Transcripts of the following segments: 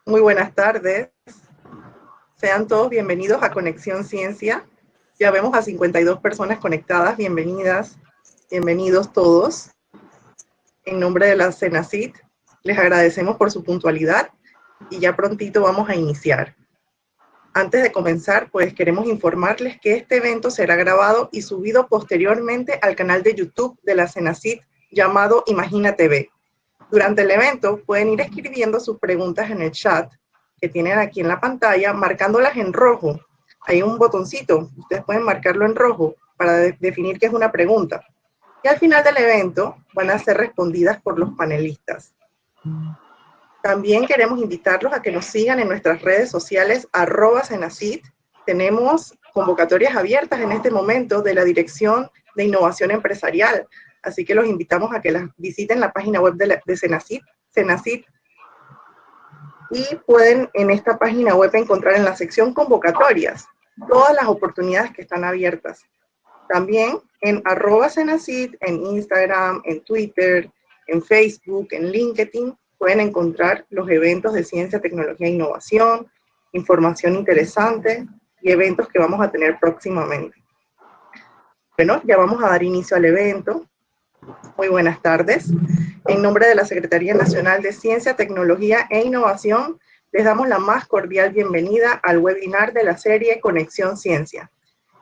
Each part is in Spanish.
Muy buenas tardes. Sean todos bienvenidos a Conexión Ciencia. Ya vemos a 52 personas conectadas. Bienvenidas, bienvenidos todos. En nombre de la CENACIT, les agradecemos por su puntualidad y ya prontito vamos a iniciar. Antes de comenzar, pues queremos informarles que este evento será grabado y subido posteriormente al canal de YouTube de la CENACIT llamado Imagina TV. Durante el evento pueden ir escribiendo sus preguntas en el chat que tienen aquí en la pantalla, marcándolas en rojo. Hay un botoncito, ustedes pueden marcarlo en rojo para definir qué es una pregunta. Y al final del evento van a ser respondidas por los panelistas. También queremos invitarlos a que nos sigan en nuestras redes sociales @CENACIT. Tenemos convocatorias abiertas en este momento de la Dirección de Innovación Empresarial, así que los invitamos a que las visiten la página web de CENACIT, y pueden en esta página web encontrar en la sección convocatorias todas las oportunidades que están abiertas. También en @CENACIT, en Instagram, en Twitter, en Facebook, en LinkedIn, pueden encontrar los eventos de ciencia, tecnología e innovación, información interesante y eventos que vamos a tener próximamente. Bueno, ya vamos a dar inicio al evento. Muy buenas tardes. En nombre de la Secretaría Nacional de Ciencia, Tecnología e Innovación, les damos la más cordial bienvenida al webinar de la serie Conexión Ciencia,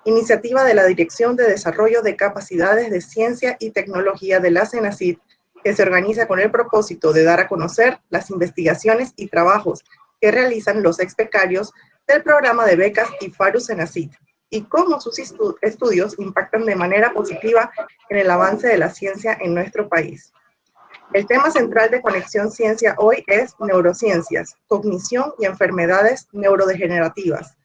iniciativa de la Dirección de Desarrollo de Capacidades de Ciencia y Tecnología de la CENACIT, que se organiza con el propósito de dar a conocer las investigaciones y trabajos que realizan los ex-becarios del programa de becas IFARU CENACIT y cómo sus estudios impactan de manera positiva en el avance de la ciencia en nuestro país. El tema central de Conexión Ciencia hoy es neurociencias, cognición y enfermedades neurodegenerativas.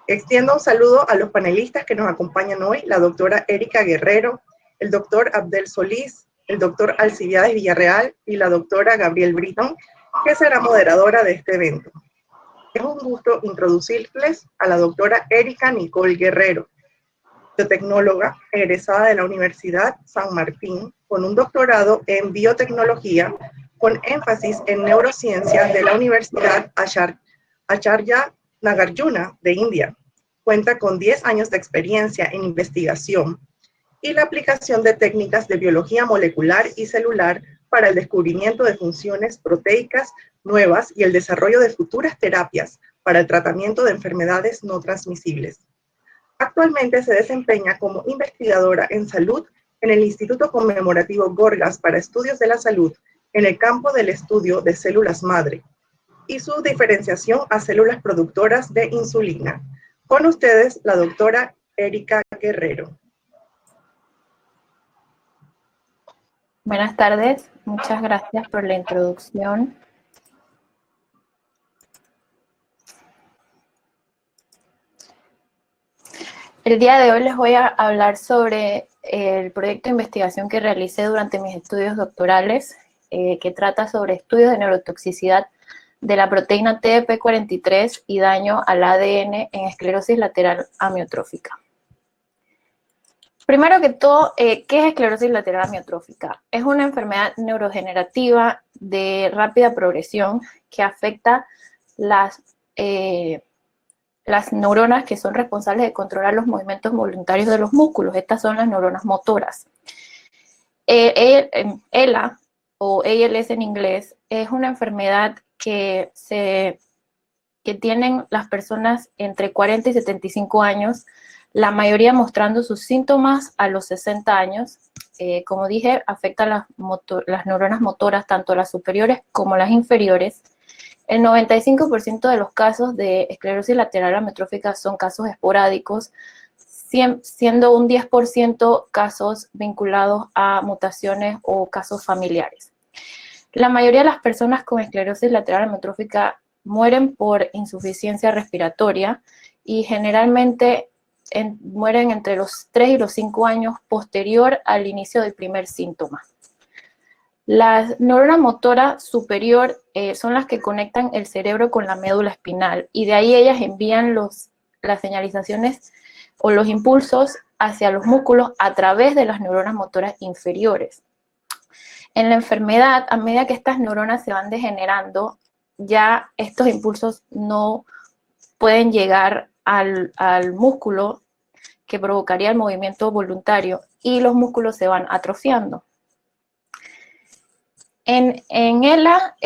Extiendo un saludo a los panelistas que nos acompañan hoy, la doctora Erika Guerrero, el doctor Abdel Solís, el doctor Alcibiades Villarreal y la doctora Gabriel Britton, que será moderadora de este evento. Es un gusto introducirles a la doctora Erika Nicole Guerrero, biotecnóloga egresada de la Universidad San Martín, con un doctorado en biotecnología con énfasis en neurociencias de la Universidad Acharya Nagarjuna de India. Cuenta con 10 años de experiencia en investigación y la aplicación de técnicas de biología molecular y celular para el descubrimiento de funciones proteicas nuevas y el desarrollo de futuras terapias para el tratamiento de enfermedades no transmisibles. Actualmente se desempeña como investigadora en salud en el Instituto Conmemorativo Gorgas para Estudios de la Salud en el campo del estudio de células madre y su diferenciación a células productoras de insulina. Con ustedes, la doctora Erika Guerrero. Buenas tardes, muchas gracias por la introducción. El día de hoy les voy a hablar sobre el proyecto de investigación que realicé durante mis estudios doctorales, que trata sobre estudios de neurotoxicidad de la proteína TDP43 y daño al ADN en esclerosis lateral amiotrófica. Primero que todo, ¿qué es esclerosis lateral amiotrófica? Es una enfermedad neurodegenerativa de rápida progresión que afecta las neuronas que son responsables de controlar los movimientos voluntarios de los músculos. Estas son las neuronas motoras. ELA, o ALS en inglés, es una enfermedad que tienen las personas entre 40 y 75 años, la mayoría mostrando sus síntomas a los 60 años. Como dije, afecta las neuronas motoras, tanto las superiores como las inferiores. El 95% de los casos de esclerosis lateral amiotrófica son casos esporádicos, siendo un 10% casos vinculados a mutaciones o casos familiares. La mayoría de las personas con esclerosis lateral amiotrófica mueren por insuficiencia respiratoria y generalmente mueren entre los 3 y los 5 años posterior al inicio del primer síntoma. Las neuronas motoras superior son las que conectan el cerebro con la médula espinal y de ahí ellas envían las señalizaciones o los impulsos hacia los músculos a través de las neuronas motoras inferiores. En la enfermedad, a medida que estas neuronas se van degenerando, ya estos impulsos no pueden llegar al músculo que provocaría el movimiento voluntario y los músculos se van atrofiando. En ELA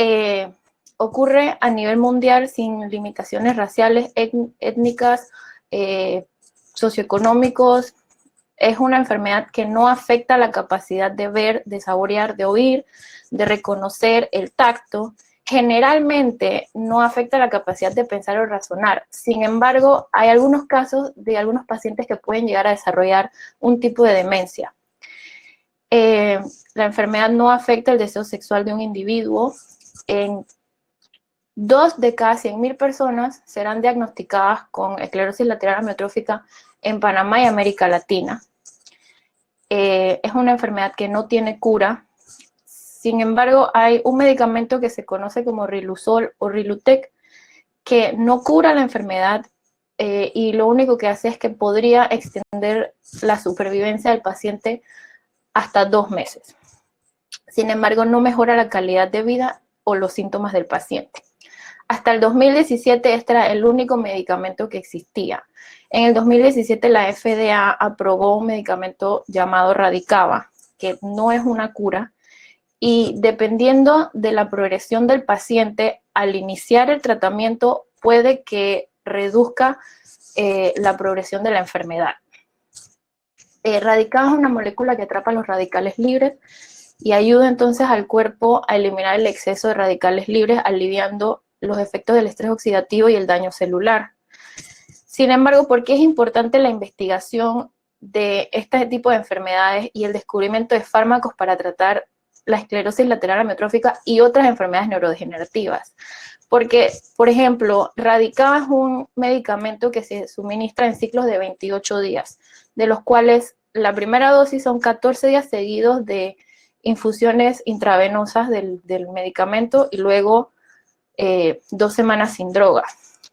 ocurre a nivel mundial sin limitaciones raciales, étnicas, socioeconómicos. Es una enfermedad que no afecta la capacidad de ver, de saborear, de oír, de reconocer el tacto. Generalmente no afecta la capacidad de pensar o razonar. Sin embargo, hay algunos casos de algunos pacientes que pueden llegar a desarrollar un tipo de demencia. La enfermedad no afecta el deseo sexual de un individuo. En 2 de cada 100.000 personas serán diagnosticadas con esclerosis lateral amiotrófica en Panamá y América Latina. Es una enfermedad que no tiene cura. Sin embargo, hay un medicamento que se conoce como Riluzol o Rilutec que no cura la enfermedad y lo único que hace es que podría extender la supervivencia del paciente hasta 2 meses. Sin embargo, no mejora la calidad de vida o los síntomas del paciente. Hasta el 2017 este era el único medicamento que existía. En el 2017 la FDA aprobó un medicamento llamado Radicava, que no es una cura, y dependiendo de la progresión del paciente, al iniciar el tratamiento puede que reduzca la progresión de la enfermedad. Radicava es una molécula que atrapa los radicales libres y ayuda entonces al cuerpo a eliminar el exceso de radicales libres, aliviando los efectos del estrés oxidativo y el daño celular. Sin embargo, ¿por qué es importante la investigación de este tipo de enfermedades y el descubrimiento de fármacos para tratar la esclerosis lateral amiotrófica y otras enfermedades neurodegenerativas? Porque, por ejemplo, Radicava es un medicamento que se suministra en ciclos de 28 días, de los cuales la primera dosis son 14 días seguidos de infusiones intravenosas del medicamento y luego 2 semanas sin droga.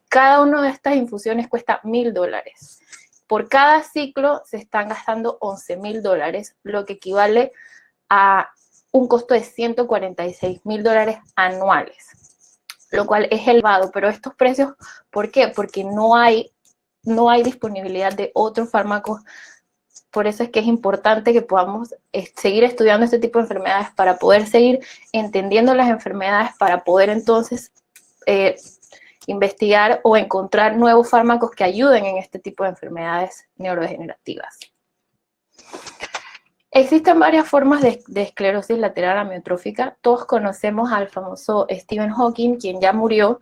Cada una de estas infusiones cuesta $1,000. Por cada ciclo se están gastando $11,000, lo que equivale a un costo de $146,000 anuales, lo cual es elevado. Pero estos precios, ¿por qué? Porque no hay disponibilidad de otros fármacos. Por eso es que es importante que podamos seguir estudiando este tipo de enfermedades para poder seguir entendiendo las enfermedades, para poder entonces investigar o encontrar nuevos fármacos que ayuden en este tipo de enfermedades neurodegenerativas. Existen varias formas de esclerosis lateral amiotrófica. Todos conocemos al famoso Stephen Hawking, quien ya murió,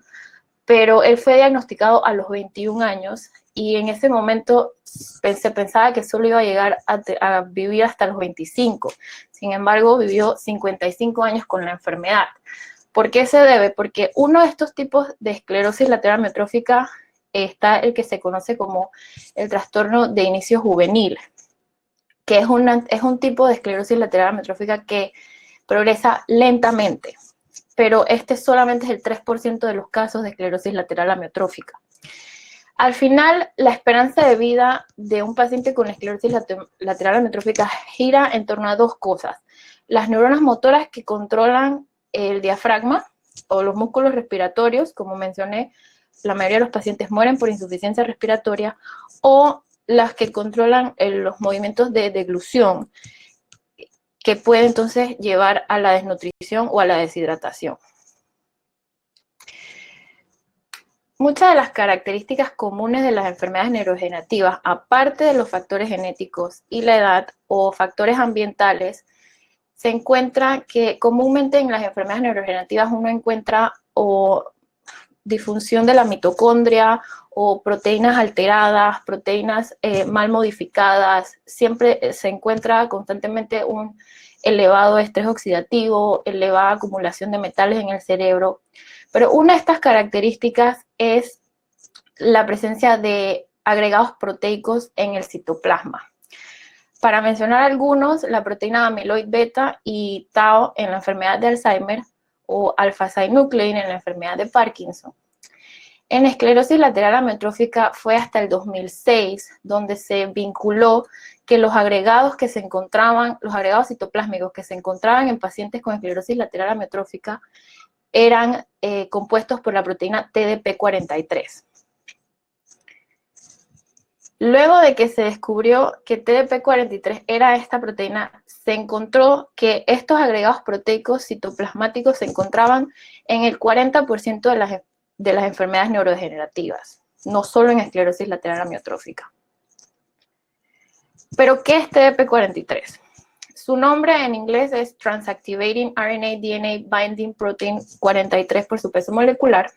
pero él fue diagnosticado a los 21 años y en ese momento se pensaba que solo iba a llegar a vivir hasta los 25. Sin embargo, vivió 55 años con la enfermedad. ¿Por qué se debe? Porque uno de estos tipos de esclerosis lateral amiotrófica está el que se conoce como el trastorno de inicio juvenil, que es un tipo de esclerosis lateral amiotrófica que progresa lentamente, pero este solamente es el 3% de los casos de esclerosis lateral amiotrófica. Al final, la esperanza de vida de un paciente con esclerosis lateral amiotrófica gira en torno a 2 cosas. Las neuronas motoras que controlan el diafragma o los músculos respiratorios, como mencioné, la mayoría de los pacientes mueren por insuficiencia respiratoria, o las que controlan los movimientos de deglución, que puede entonces llevar a la desnutrición o a la deshidratación. Muchas de las características comunes de las enfermedades neurodegenerativas, aparte de los factores genéticos y la edad o factores ambientales, se encuentra que comúnmente en las enfermedades neurodegenerativas uno encuentra disfunción de la mitocondria o proteínas alteradas, proteínas mal modificadas. Siempre se encuentra constantemente un elevado estrés oxidativo, elevada acumulación de metales en el cerebro. Pero una de estas características es la presencia de agregados proteicos en el citoplasma. Para mencionar algunos, la proteína amiloid beta y tau en la enfermedad de Alzheimer o alfa-synuclein en la enfermedad de Parkinson. En esclerosis lateral amiotrófica fue hasta el 2006 donde se vinculó que los agregados citoplásmicos que se encontraban en pacientes con esclerosis lateral amiotrófica eran compuestos por la proteína TDP43. Luego de que se descubrió que TDP43 era esta proteína, se encontró que estos agregados proteicos citoplasmáticos se encontraban en el 40% de las enfermedades neurodegenerativas, no solo en esclerosis lateral amiotrófica. ¿Pero qué es TDP43? Su nombre en inglés es Transactivating RNA-DNA Binding Protein 43 por su peso molecular.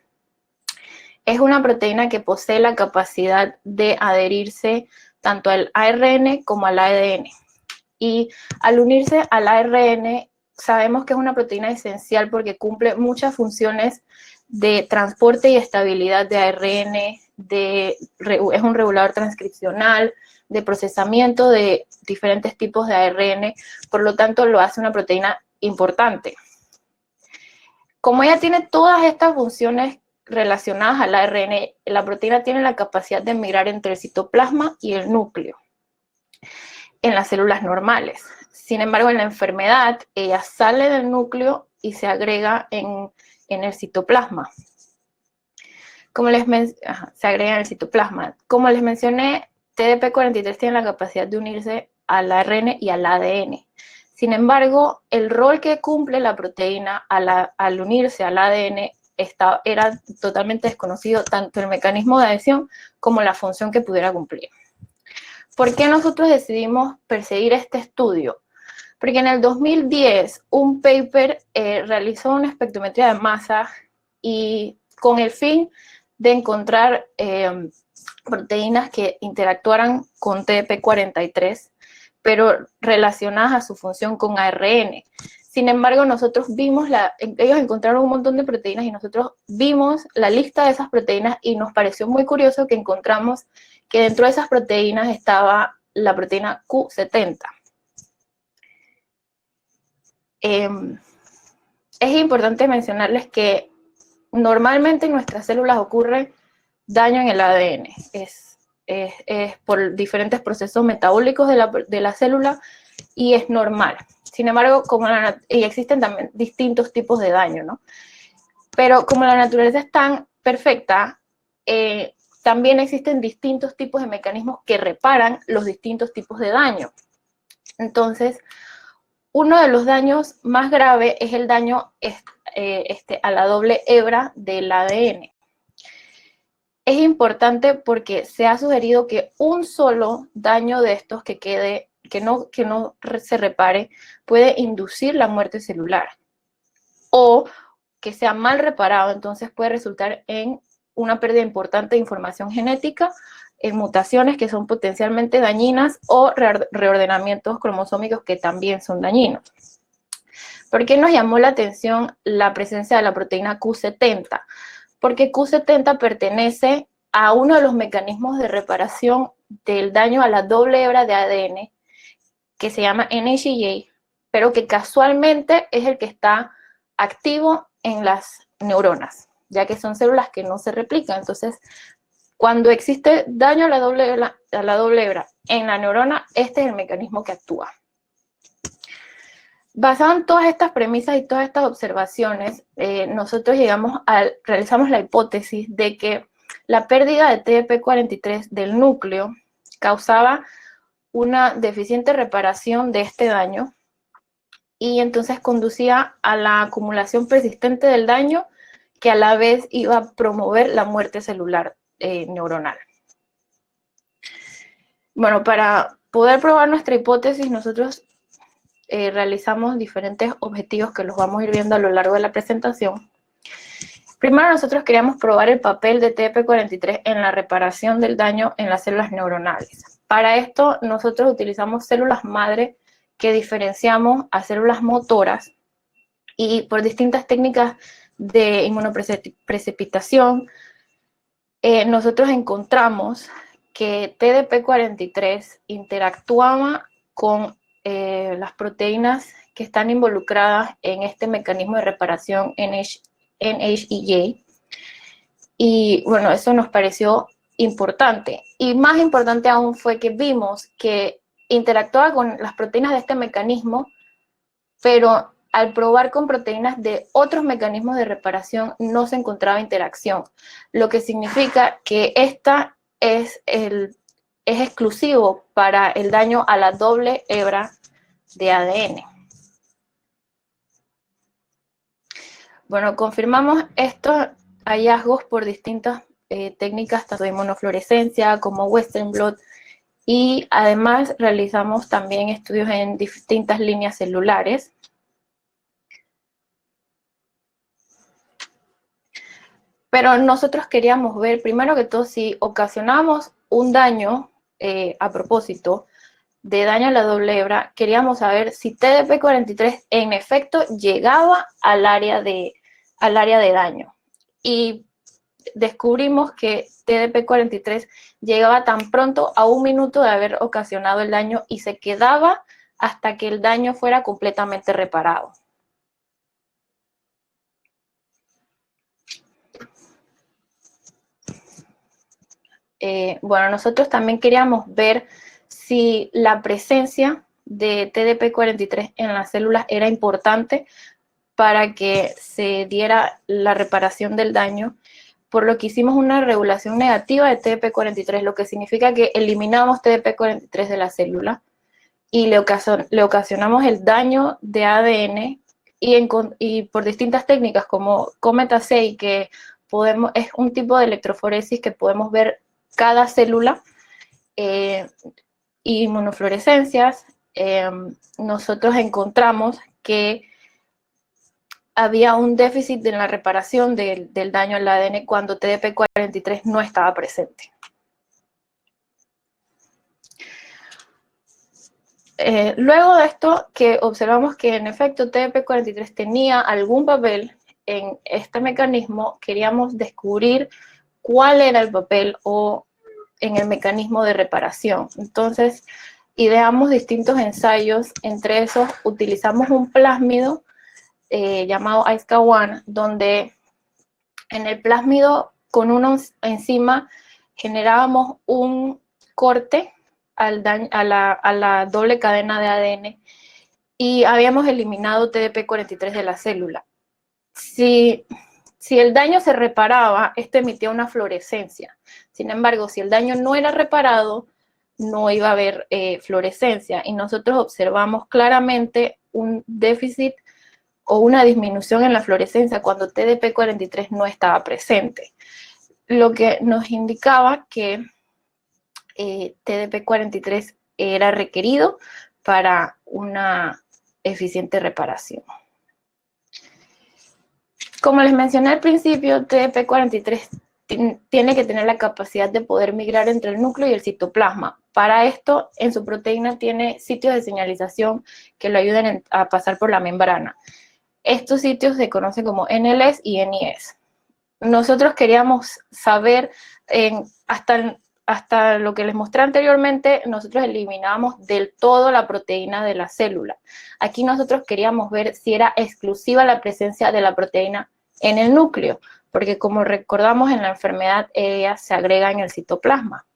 Es una proteína que posee la capacidad de adherirse tanto al ARN como al ADN. Y al unirse al ARN, sabemos que es una proteína esencial porque cumple muchas funciones de transporte y estabilidad de ARN, es un regulador transcripcional, de procesamiento de diferentes tipos de ARN, por lo tanto lo hace una proteína importante. Como ella tiene todas estas funciones relacionadas al ARN, la proteína tiene la capacidad de migrar entre el citoplasma y el núcleo en las células normales. Sin embargo, en la enfermedad, ella sale del núcleo y se agrega en el citoplasma. Se agrega en el citoplasma. Como les mencioné, TDP43 tiene la capacidad de unirse al ARN y al ADN. Sin embargo, el rol que cumple la proteína al unirse al ADN era totalmente desconocido, tanto el mecanismo de adhesión como la función que pudiera cumplir. ¿Por qué nosotros decidimos perseguir este estudio? Porque en el 2010 un paper realizó una espectrometría de masa y con el fin de encontrar proteínas que interactuaran con TDP43, pero relacionadas a su función con ARN. Sin embargo, nosotros vimos, ellos encontraron un montón de proteínas y nosotros vimos la lista de esas proteínas y nos pareció muy curioso que encontramos que dentro de esas proteínas estaba la proteína Q70. Es importante mencionarles que normalmente en nuestras células ocurre daño en el ADN. Es por diferentes procesos metabólicos de la célula y es normal. Sin embargo, y existen también distintos tipos de daño, ¿no? Pero como la naturaleza es tan perfecta, también existen distintos tipos de mecanismos que reparan los distintos tipos de daño. Entonces, uno de los daños más graves es el daño a la doble hebra del ADN. Es importante porque se ha sugerido que un solo daño de estos que no se repare puede inducir la muerte celular, o que sea mal reparado, entonces puede resultar en una pérdida importante de información genética, en mutaciones que son potencialmente dañinas o reordenamientos cromosómicos que también son dañinos. ¿Por qué nos llamó la atención la presencia de la proteína Q70? Porque Q70 pertenece a uno de los mecanismos de reparación del daño a la doble hebra de ADN, que se llama NHEA, pero que casualmente es el que está activo en las neuronas, ya que son células que no se replican. Entonces, cuando existe daño a la doble hebra en la neurona, este es el mecanismo que actúa. Basado en todas estas premisas y todas estas observaciones, nosotros realizamos la hipótesis de que la pérdida de TDP43 del núcleo causaba una deficiente reparación de este daño y entonces conducía a la acumulación persistente del daño que a la vez iba a promover la muerte celular neuronal. Bueno, para poder probar nuestra hipótesis, nosotros realizamos diferentes objetivos que los vamos a ir viendo a lo largo de la presentación. Primero, nosotros queríamos probar el papel de TDP43 en la reparación del daño en las células neuronales. Para esto, nosotros utilizamos células madre que diferenciamos a células motoras y por distintas técnicas de inmunoprecipitación, nosotros encontramos que TDP43 interactuaba con las proteínas que están involucradas en este mecanismo de reparación NHEA. Y bueno, eso nos pareció importante. Y más importante aún fue que vimos que interactuaba con las proteínas de este mecanismo, pero al probar con proteínas de otros mecanismos de reparación no se encontraba interacción, lo que significa que esta es exclusivo para el daño a la doble hebra de ADN. Bueno, confirmamos estos hallazgos por distintas técnicas, tanto de inmunofluorescencia como Western blot, y además realizamos también estudios en distintas líneas celulares. Pero nosotros queríamos ver, primero que todo, si ocasionamos un daño a propósito, de daño a la doble hebra, queríamos saber si TDP-43 en efecto llegaba al área de daño. Y descubrimos que TDP-43 llegaba tan pronto a 1 minuto de haber ocasionado el daño y se quedaba hasta que el daño fuera completamente reparado. Bueno, nosotros también queríamos ver si la presencia de TDP-43 en las células era importante para que se diera la reparación del daño, por lo que hicimos una regulación negativa de TDP-43, lo que significa que eliminamos TDP-43 de la célula y le ocasionamos el daño de ADN y por distintas técnicas como COMET-A6, que es un tipo de electroforesis que podemos ver cada célula, inmunofluorescencias, nosotros encontramos que había un déficit en la reparación del daño al ADN cuando TDP-43 no estaba presente. Luego de esto, que observamos que en efecto TDP-43 tenía algún papel en este mecanismo, queríamos descubrir cuál era el papel o en el mecanismo de reparación. Entonces, ideamos distintos ensayos, entre esos utilizamos un plásmido llamado ISCA1, donde en el plásmido con una enzima generábamos un corte a la doble cadena de ADN y habíamos eliminado TDP-43 de la célula. Si el daño se reparaba, este emitía una fluorescencia. Sin embargo, si el daño no era reparado, no iba a haber fluorescencia. Y nosotros observamos claramente un déficit o una disminución en la fluorescencia cuando TDP-43 no estaba presente. Lo que nos indicaba que TDP-43 era requerido para una eficiente reparación. Como les mencioné al principio, TDP-43 tiene que tener la capacidad de poder migrar entre el núcleo y el citoplasma. Para esto, en su proteína tiene sitios de señalización que lo ayudan a pasar por la membrana. Estos sitios se conocen como NLS y NIS. Nosotros queríamos saber, hasta lo que les mostré anteriormente, nosotros eliminábamos del todo la proteína de la célula. Aquí nosotros queríamos ver si era exclusiva la presencia de la proteína en el núcleo, porque como recordamos en la enfermedad, ella se agrega en el citoplasma.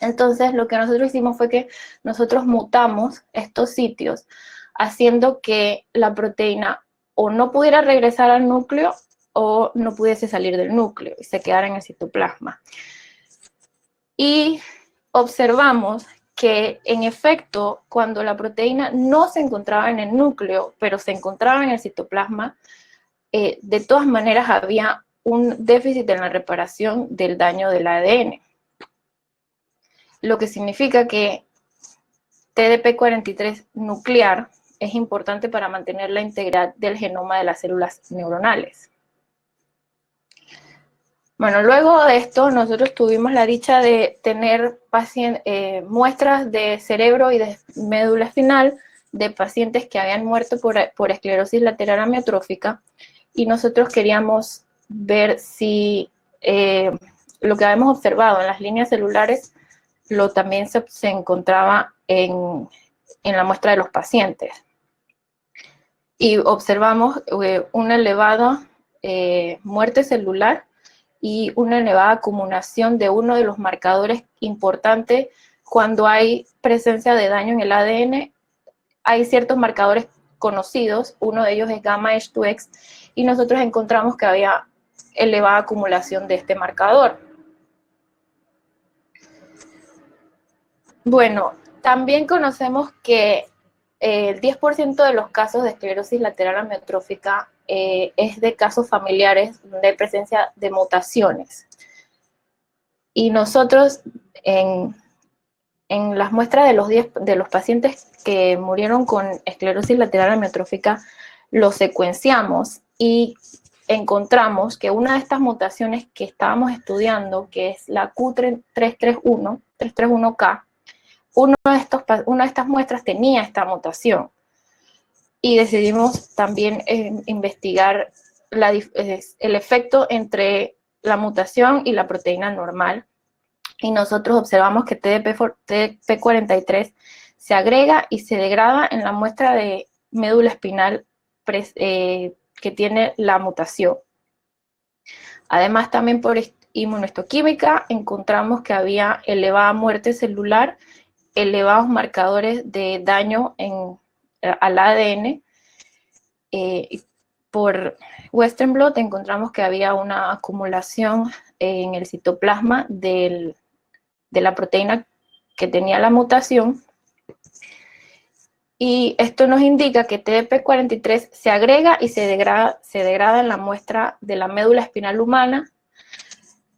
Entonces, lo que nosotros hicimos fue que nosotros mutamos estos sitios, haciendo que la proteína o no pudiera regresar al núcleo o no pudiese salir del núcleo y se quedara en el citoplasma. Y observamos que, en efecto, cuando la proteína no se encontraba en el núcleo, pero se encontraba en el citoplasma, de todas maneras había un déficit en la reparación del daño del ADN. Lo que significa que TDP-43 nuclear es importante para mantener la integridad del genoma de las células neuronales. Bueno, luego de esto, nosotros tuvimos la dicha de tener muestras de cerebro y de médula espinal de pacientes que habían muerto por esclerosis lateral amiotrófica, y nosotros queríamos ver si lo que habíamos observado en las líneas celulares también se encontraba en la muestra de los pacientes. Y observamos una elevada muerte celular y una elevada acumulación de uno de los marcadores importantes cuando hay presencia de daño en el ADN. Hay ciertos marcadores conocidos, uno de ellos es gamma H2X, y nosotros encontramos que había elevada acumulación de este marcador. Bueno, también conocemos que el 10% de los casos de esclerosis lateral amiotrófica es de casos familiares de presencia de mutaciones. Y nosotros en las muestras de los pacientes que murieron con esclerosis lateral amiotrófica, los secuenciamos y encontramos que una de estas mutaciones que estábamos estudiando, que es la Q331K, una de estas muestras tenía esta mutación. Y decidimos también investigar el efecto entre la mutación y la proteína normal. Y nosotros observamos que TDP43 se agrega y se degrada en la muestra de médula espinal que tiene la mutación. Además, también por inmunohistoquímica encontramos que había elevada muerte celular, elevados marcadores de daño al ADN. Por Western blot encontramos que había una acumulación en el citoplasma de la proteína que tenía la mutación. Y esto nos indica que TDP43 se agrega y se degrada en la muestra de la médula espinal humana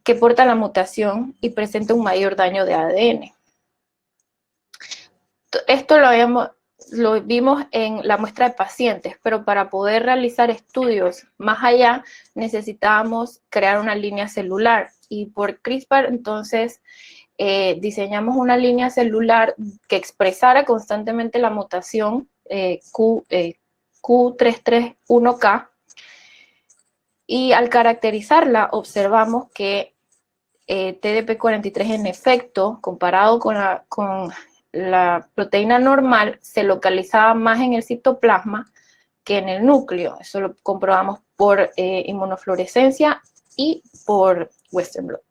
que porta la mutación y presenta un mayor daño de ADN. Esto lo vimos en la muestra de pacientes, pero para poder realizar estudios más allá necesitábamos crear una línea celular. Y por CRISPR, entonces, diseñamos una línea celular que expresara constantemente la mutación Q331K, y al caracterizarla observamos que TDP43 en efecto, comparado con la proteína normal, se localizaba más en el citoplasma que en el núcleo. Eso lo comprobamos por inmunofluorescencia y por Western blot.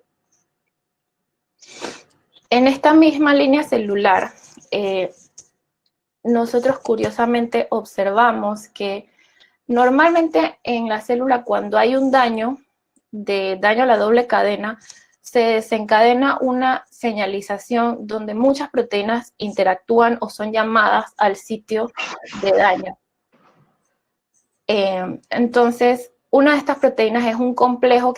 En esta misma línea celular, nosotros curiosamente observamos que normalmente en la célula, cuando hay un daño a la doble cadena, se desencadena una señalización donde muchas proteínas interactúan o son llamadas al sitio de daño. Entonces, una de estas proteínas es un complejo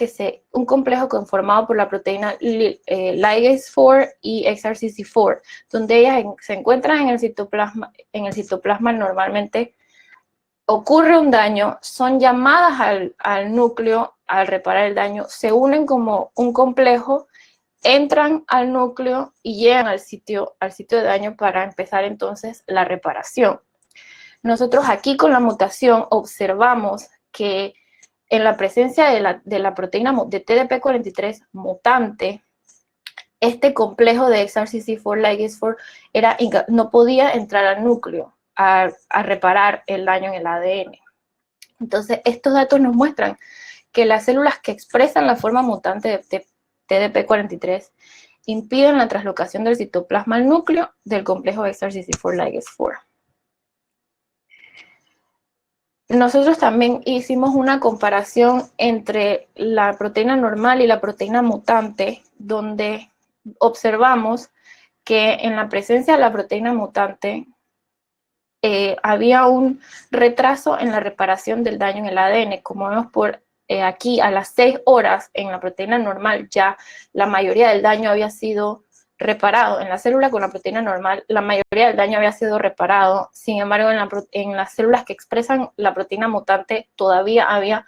conformado por la proteína ligase 4 y XRCC4, donde ellas se encuentran en el citoplasma. En el citoplasma normalmente ocurre un daño, son llamadas al núcleo al reparar el daño, se unen como un complejo, entran al núcleo y llegan al sitio de daño para empezar entonces la reparación. Nosotros aquí con la mutación observamos que en la presencia de la proteína de TDP43 mutante, este complejo de XRCC4 ligase 4 no podía entrar al núcleo a reparar el daño en el ADN. Entonces, estos datos nos muestran que las células que expresan la forma mutante de TDP43 impiden la translocación del citoplasma al núcleo del complejo XRCC4 ligase 4. Nosotros también hicimos una comparación entre la proteína normal y la proteína mutante, donde observamos que en la presencia de la proteína mutante había un retraso en la reparación del daño en el ADN. Como vemos por aquí, a las 6 horas en la proteína normal ya la mayoría del daño había sido reparado. En la célula con la proteína normal la mayoría del daño había sido reparado. Sin embargo, en las células que expresan la proteína mutante todavía había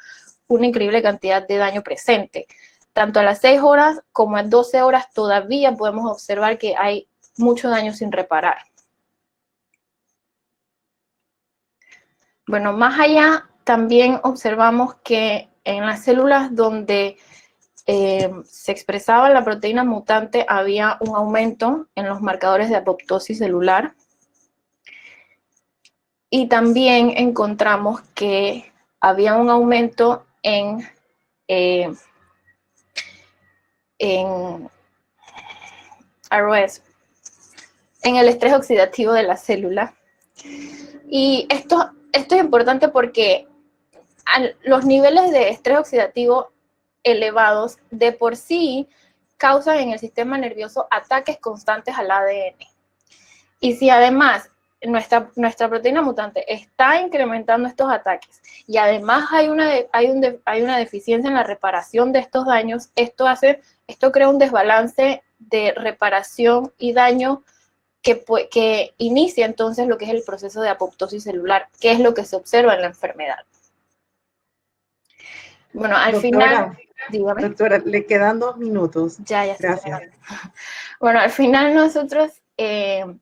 una increíble cantidad de daño presente. Tanto a las 6 horas como a 12 horas todavía podemos observar que hay mucho daño sin reparar. Bueno, más allá también observamos que en las células donde se expresaba la proteína mutante había un aumento en los marcadores de apoptosis celular. Y también encontramos que había un aumento en ROS, en el estrés oxidativo de la célula. Y esto esto es importante porque los niveles de estrés oxidativo elevados de por sí causan en el sistema nervioso ataques constantes al ADN. Y si además nuestra proteína mutante está incrementando estos ataques y además hay una deficiencia en la reparación de estos daños, esto crea un desbalance de reparación y daño que inicia entonces lo que es el proceso de apoptosis celular, que es lo que se observa en la enfermedad. Bueno, al final, dígame. Doctora, le quedan 2 minutos. Ya, Gracias. Bueno, al final nosotros en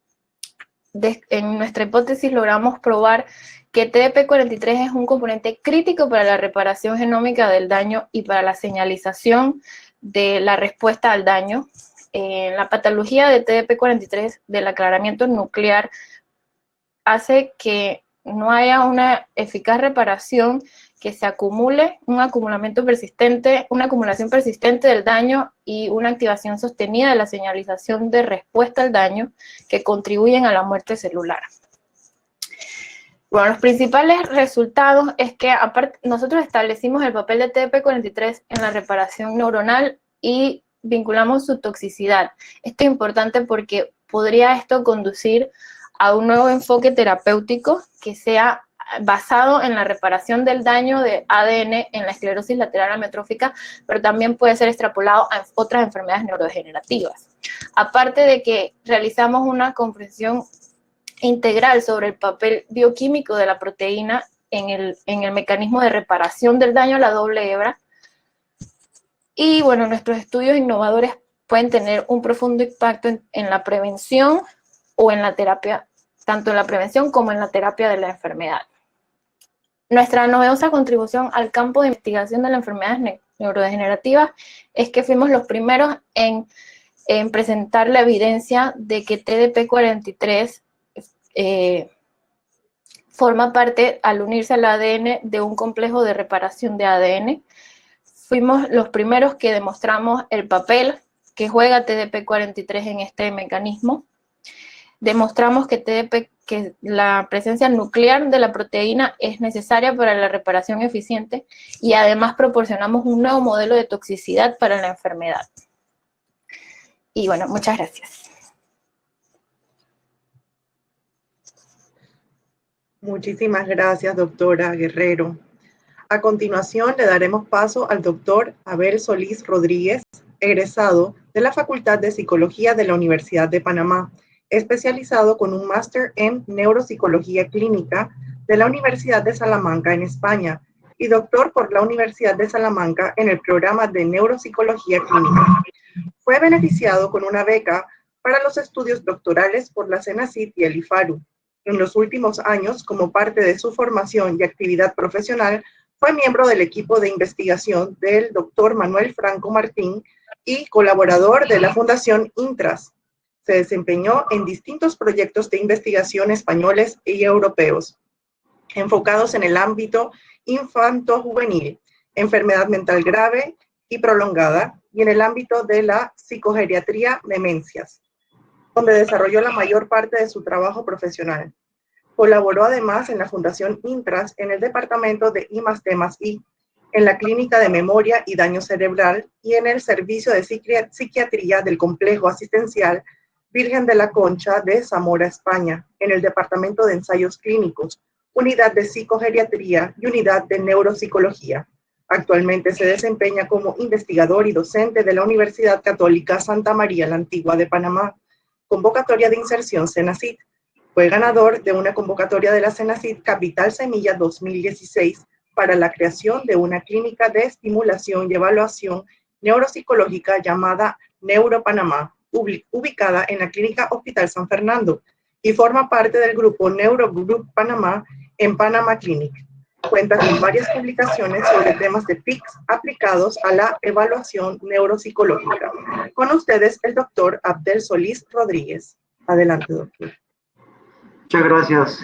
nuestra hipótesis logramos probar que TDP-43 es un componente crítico para la reparación genómica del daño y para la señalización de la respuesta al daño. La patología de TDP-43 del aclaramiento nuclear hace que no haya una eficaz reparación, que se acumule una acumulación persistente del daño y una activación sostenida de la señalización de respuesta al daño que contribuyen a la muerte celular. Bueno, los principales resultados es que nosotros establecimos el papel de TDP-43 en la reparación neuronal y vinculamos su toxicidad. Esto es importante porque podría esto conducir a un nuevo enfoque terapéutico que sea basado en la reparación del daño de ADN en la esclerosis lateral amiotrófica, pero también puede ser extrapolado a otras enfermedades neurodegenerativas. Aparte de que realizamos una comprensión integral sobre el papel bioquímico de la proteína en el mecanismo de reparación del daño a la doble hebra, y bueno, nuestros estudios innovadores pueden tener un profundo impacto en la prevención o en la terapia, tanto en la prevención como en la terapia de la enfermedad. Nuestra novedosa contribución al campo de investigación de las enfermedades neurodegenerativas es que fuimos los primeros en presentar la evidencia de que TDP-43 forma parte, al unirse al ADN, de un complejo de reparación de ADN. Fuimos los primeros que demostramos el papel que juega TDP-43 en este mecanismo. Demostramos que la presencia nuclear de la proteína es necesaria para la reparación eficiente y además proporcionamos un nuevo modelo de toxicidad para la enfermedad. Y bueno, muchas gracias. Muchísimas gracias, doctora Guerrero. A continuación, le daremos paso al doctor Abel Solís Rodríguez, egresado de la Facultad de Psicología de la Universidad de Panamá, especializado con un máster en Neuropsicología Clínica de la Universidad de Salamanca en España y doctor por la Universidad de Salamanca en el programa de Neuropsicología Clínica. Fue beneficiado con una beca para los estudios doctorales por la CENACYT y el IFARU. En los últimos años, como parte de su formación y actividad profesional, fue miembro del equipo de investigación del Dr. Manuel Franco Martín y colaborador de la Fundación Intras. Se desempeñó en distintos proyectos de investigación españoles y europeos, enfocados en el ámbito infanto-juvenil, enfermedad mental grave y prolongada, y en el ámbito de la psicogeriatría, demencias, donde desarrolló la mayor parte de su trabajo profesional. Colaboró además en la Fundación Intras en el departamento de I+D+I, en la Clínica de Memoria y Daño Cerebral y en el Servicio de Psiquiatría del Complejo Asistencial Virgen de la Concha de Zamora, España, en el Departamento de Ensayos Clínicos, Unidad de Psicogeriatría y Unidad de Neuropsicología. Actualmente se desempeña como investigador y docente de la Universidad Católica Santa María la Antigua de Panamá, convocatoria de inserción CENACYT. Fue ganador de una convocatoria de la CENACYT Capital Semilla 2016 para la creación de una clínica de estimulación y evaluación neuropsicológica llamada NeuroPanamá, ubicada en la Clínica Hospital San Fernando, y forma parte del grupo Neurogroup Panamá en Panamá Clinic. Cuenta con varias publicaciones sobre temas de PICS aplicados a la evaluación neuropsicológica. Con ustedes, el doctor Abel Solís Rodríguez. Adelante, doctor. Muchas gracias.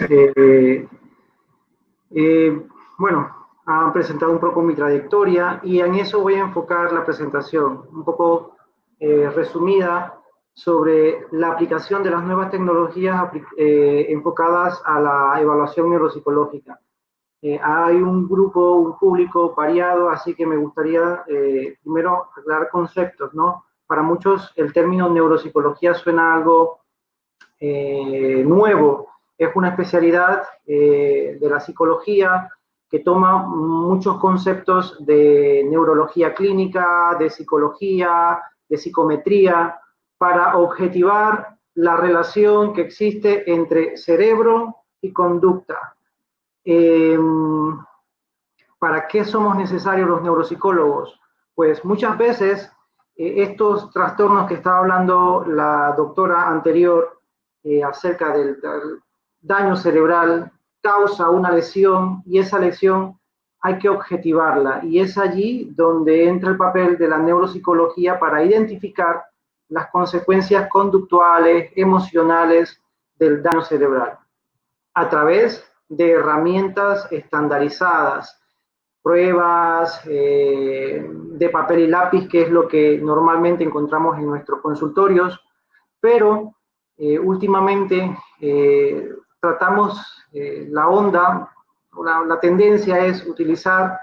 Bueno, han presentado un poco mi trayectoria y en eso voy a enfocar la presentación, un poco resumida, sobre la aplicación de las nuevas tecnologías enfocadas a la evaluación neuropsicológica. Hay un grupo, un público variado, así que me gustaría primero aclarar conceptos, ¿no? Para muchos el término neuropsicología suena algo nuevo. Es una especialidad de la psicología que toma muchos conceptos de neurología clínica, de psicología, de psicometría, para objetivar la relación que existe entre cerebro y conducta. ¿Para qué somos necesarios los neuropsicólogos? Pues muchas veces estos trastornos que estaba hablando la doctora anterior acerca del daño cerebral causa una lesión y esa lesión hay que objetivarla y es allí donde entra el papel de la neuropsicología para identificar las consecuencias conductuales, emocionales del daño cerebral a través de herramientas estandarizadas, pruebas de papel y lápiz, que es lo que normalmente encontramos en nuestros consultorios, pero últimamente tratamos la onda, la tendencia es utilizar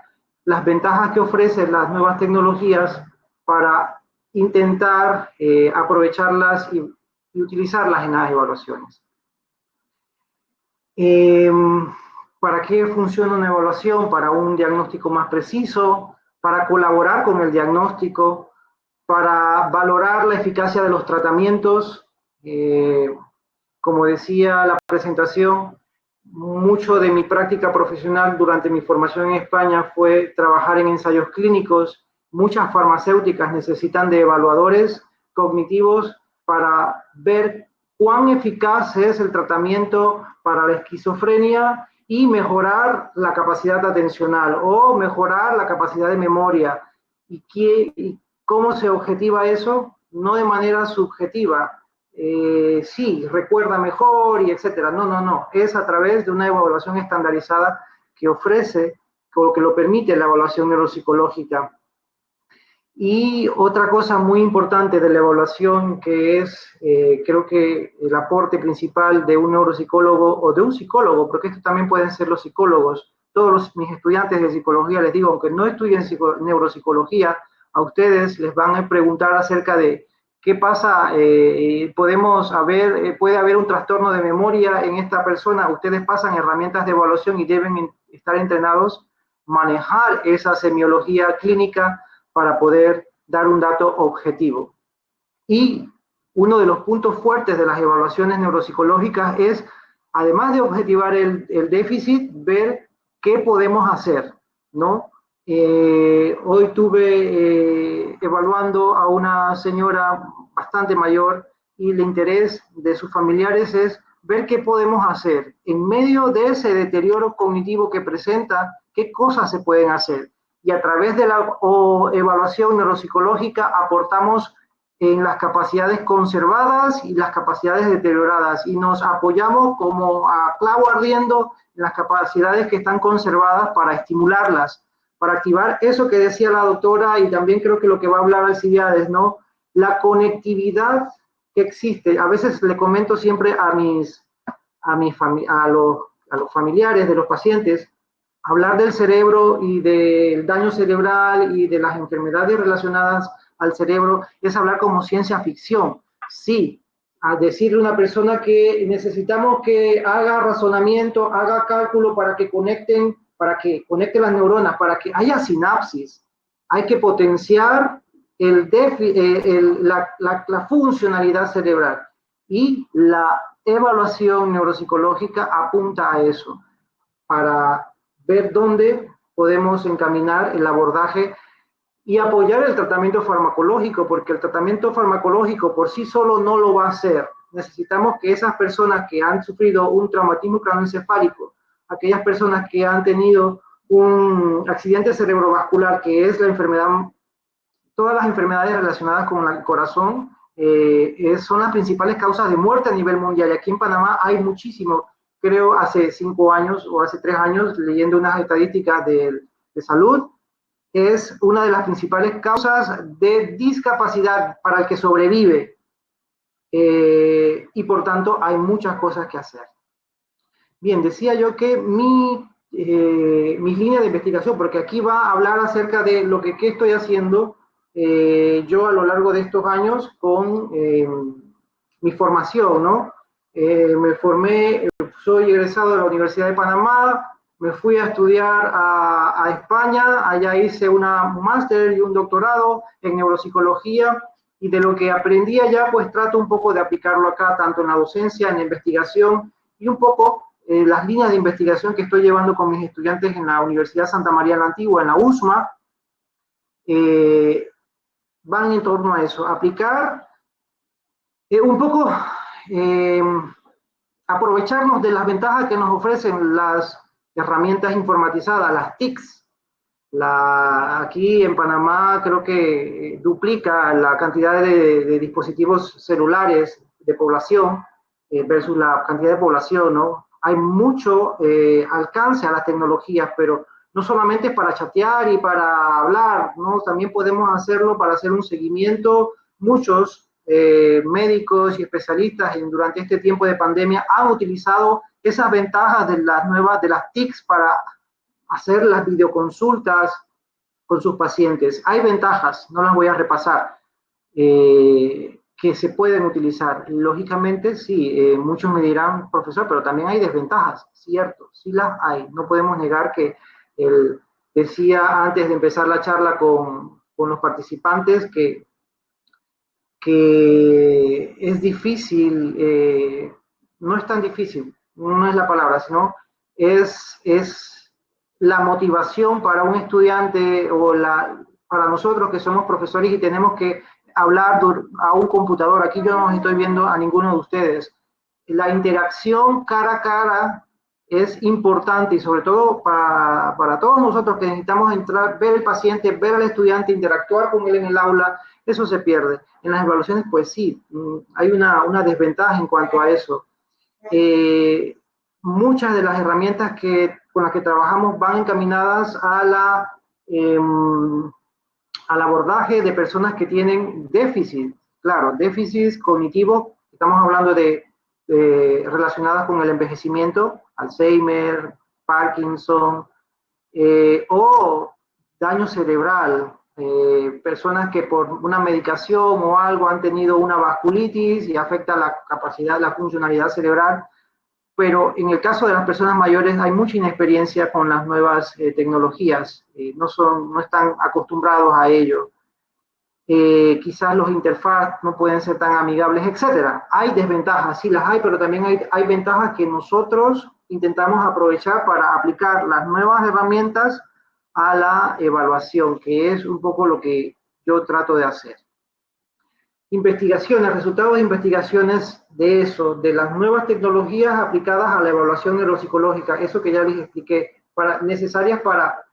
las ventajas que ofrecen las nuevas tecnologías para intentar aprovecharlas y utilizarlas en las evaluaciones. ¿Para qué funciona una evaluación? Para un diagnóstico más preciso, para colaborar con el diagnóstico, para valorar la eficacia de los tratamientos. Como decía la presentación, mucho de mi práctica profesional durante mi formación en España fue trabajar en ensayos clínicos. Muchas farmacéuticas necesitan de evaluadores cognitivos para ver cuán eficaz es el tratamiento para la esquizofrenia y mejorar la capacidad atencional o mejorar la capacidad de memoria. ¿Y cómo se objetiva eso? No de manera subjetiva. Sí, recuerda mejor y etcétera. No. Es a través de una evaluación estandarizada que ofrece, o que lo permite la evaluación neuropsicológica. Y otra cosa muy importante de la evaluación que es, creo que el aporte principal de un neuropsicólogo o de un psicólogo, porque esto también pueden ser los psicólogos, todos mis estudiantes de psicología les digo, aunque no estudien neuropsicología, a ustedes les van a preguntar acerca de qué pasa, puede haber un trastorno de memoria en esta persona, ustedes pasan herramientas de evaluación y deben estar entrenados a manejar esa semiología clínica para poder dar un dato objetivo. Y uno de los puntos fuertes de las evaluaciones neuropsicológicas es, además de objetivar el déficit, ver qué podemos hacer, ¿no? Hoy estuve evaluando a una señora bastante mayor y el interés de sus familiares es ver qué podemos hacer. En medio de ese deterioro cognitivo que presenta, qué cosas se pueden hacer. Y a través de la evaluación neuropsicológica aportamos en las capacidades conservadas y las capacidades deterioradas y nos apoyamos como a clavo ardiendo en las capacidades que están conservadas para estimularlas, para activar eso que decía la doctora y también creo que lo que va a hablar Alcibiades, ¿no? La conectividad que existe. A veces le comento siempre a los familiares de los pacientes, hablar del cerebro y del daño cerebral y de las enfermedades relacionadas al cerebro es hablar como ciencia ficción. Sí, a decirle a una persona que necesitamos que haga razonamiento, haga cálculo para que conecte las neuronas, para que haya sinapsis. Hay que potenciar la funcionalidad cerebral y la evaluación neuropsicológica apunta a eso, para ver dónde podemos encaminar el abordaje y apoyar el tratamiento farmacológico, porque el tratamiento farmacológico por sí solo no lo va a hacer. Necesitamos que esas personas que han sufrido un traumatismo craneoencefálico, aquellas personas que han tenido un accidente cerebrovascular, que es la enfermedad, todas las enfermedades relacionadas con el corazón, son las principales causas de muerte a nivel mundial. Y aquí en Panamá hay muchísimo. Creo hace 5 años o hace 3 años, leyendo unas estadísticas de salud, es una de las principales causas de discapacidad para el que sobrevive. y por tanto hay muchas cosas que hacer. Bien, decía yo que mis líneas de investigación, porque aquí va a hablar acerca de lo que qué estoy haciendo yo a lo largo de estos años con mi formación, ¿no? Me formé, soy egresado de la Universidad de Panamá, me fui a estudiar a España, allá hice un máster y un doctorado en neuropsicología, y de lo que aprendí allá, pues trato un poco de aplicarlo acá, tanto en la docencia, en la investigación, y un poco las líneas de investigación que estoy llevando con mis estudiantes en la Universidad Santa María la Antigua, en la USMA, van en torno a eso, aplicar un poco, aprovecharnos de las ventajas que nos ofrecen las herramientas informatizadas, las TICs. Aquí en Panamá creo que duplica la cantidad de dispositivos celulares de población versus la cantidad de población, ¿no? Hay mucho alcance a las tecnologías, pero no solamente para chatear y para hablar, ¿no? También podemos hacerlo para hacer un seguimiento. Muchos médicos y especialistas durante este tiempo de pandemia han utilizado esas ventajas de de las TICs para hacer las videoconsultas con sus pacientes. Hay ventajas, no las voy a repasar, que se pueden utilizar. Lógicamente, sí, muchos me dirán, profesor, pero también hay desventajas, cierto, sí las hay. No podemos negar que, decía antes de empezar la charla con los participantes, que es difícil, no es tan difícil, no es la palabra, sino es la motivación para un estudiante o para nosotros que somos profesores y tenemos que hablar a un computador. Aquí yo no estoy viendo a ninguno de ustedes. La interacción cara a cara es importante, y sobre todo para todos nosotros que necesitamos entrar, ver al paciente, ver al estudiante, interactuar con él en el aula. Eso se pierde. En las evaluaciones, pues sí, hay una desventaja en cuanto a eso. Muchas de las herramientas con las que trabajamos van encaminadas al abordaje de personas que tienen déficit, claro, déficits cognitivos. Estamos hablando relacionadas con el envejecimiento, Alzheimer, Parkinson, o daño cerebral, personas que por una medicación o algo han tenido una vasculitis y afecta la capacidad, la funcionalidad cerebral. Pero en el caso de las personas mayores hay mucha inexperiencia con las nuevas tecnologías, no están acostumbrados a ello. Quizás los interfaces no pueden ser tan amigables, etcétera. Hay desventajas, sí las hay, pero también hay ventajas que nosotros intentamos aprovechar para aplicar las nuevas herramientas a la evaluación, que es un poco lo que yo trato de hacer. Investigaciones, resultados de investigaciones de eso, de las nuevas tecnologías aplicadas a la evaluación neuropsicológica, eso que ya les expliqué, necesarias para,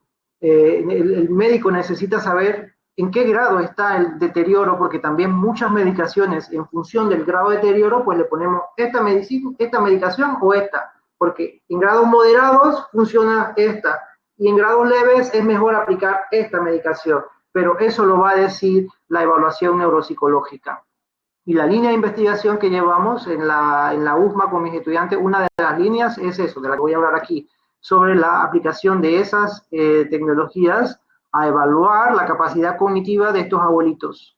el médico necesita saber en qué grado está el deterioro, porque también muchas medicaciones, en función del grado de deterioro, pues le ponemos esta medicación o esta, porque en grados moderados funciona esta, y en grados leves es mejor aplicar esta medicación, pero eso lo va a decir la evaluación neuropsicológica. Y la línea de investigación que llevamos en la USMA con mis estudiantes, una de las líneas es eso, de la que voy a hablar aquí, sobre la aplicación de esas tecnologías a evaluar la capacidad cognitiva de estos abuelitos.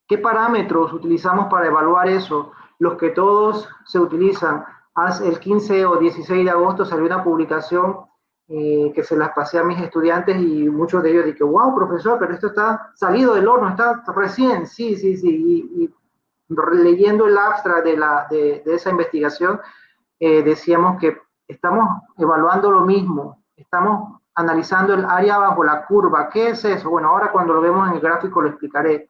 ¿Qué parámetros utilizamos para evaluar eso? Los que todos se utilizan. Hace el 15 o 16 de agosto salió una publicación que se las pasé a mis estudiantes y muchos de ellos dijeron, wow, profesor, pero esto está salido del horno, está recién, sí, y leyendo el abstract de esa investigación, decíamos que estamos evaluando lo mismo, estamos analizando el área bajo la curva. ¿Qué es eso? Bueno, ahora cuando lo vemos en el gráfico lo explicaré.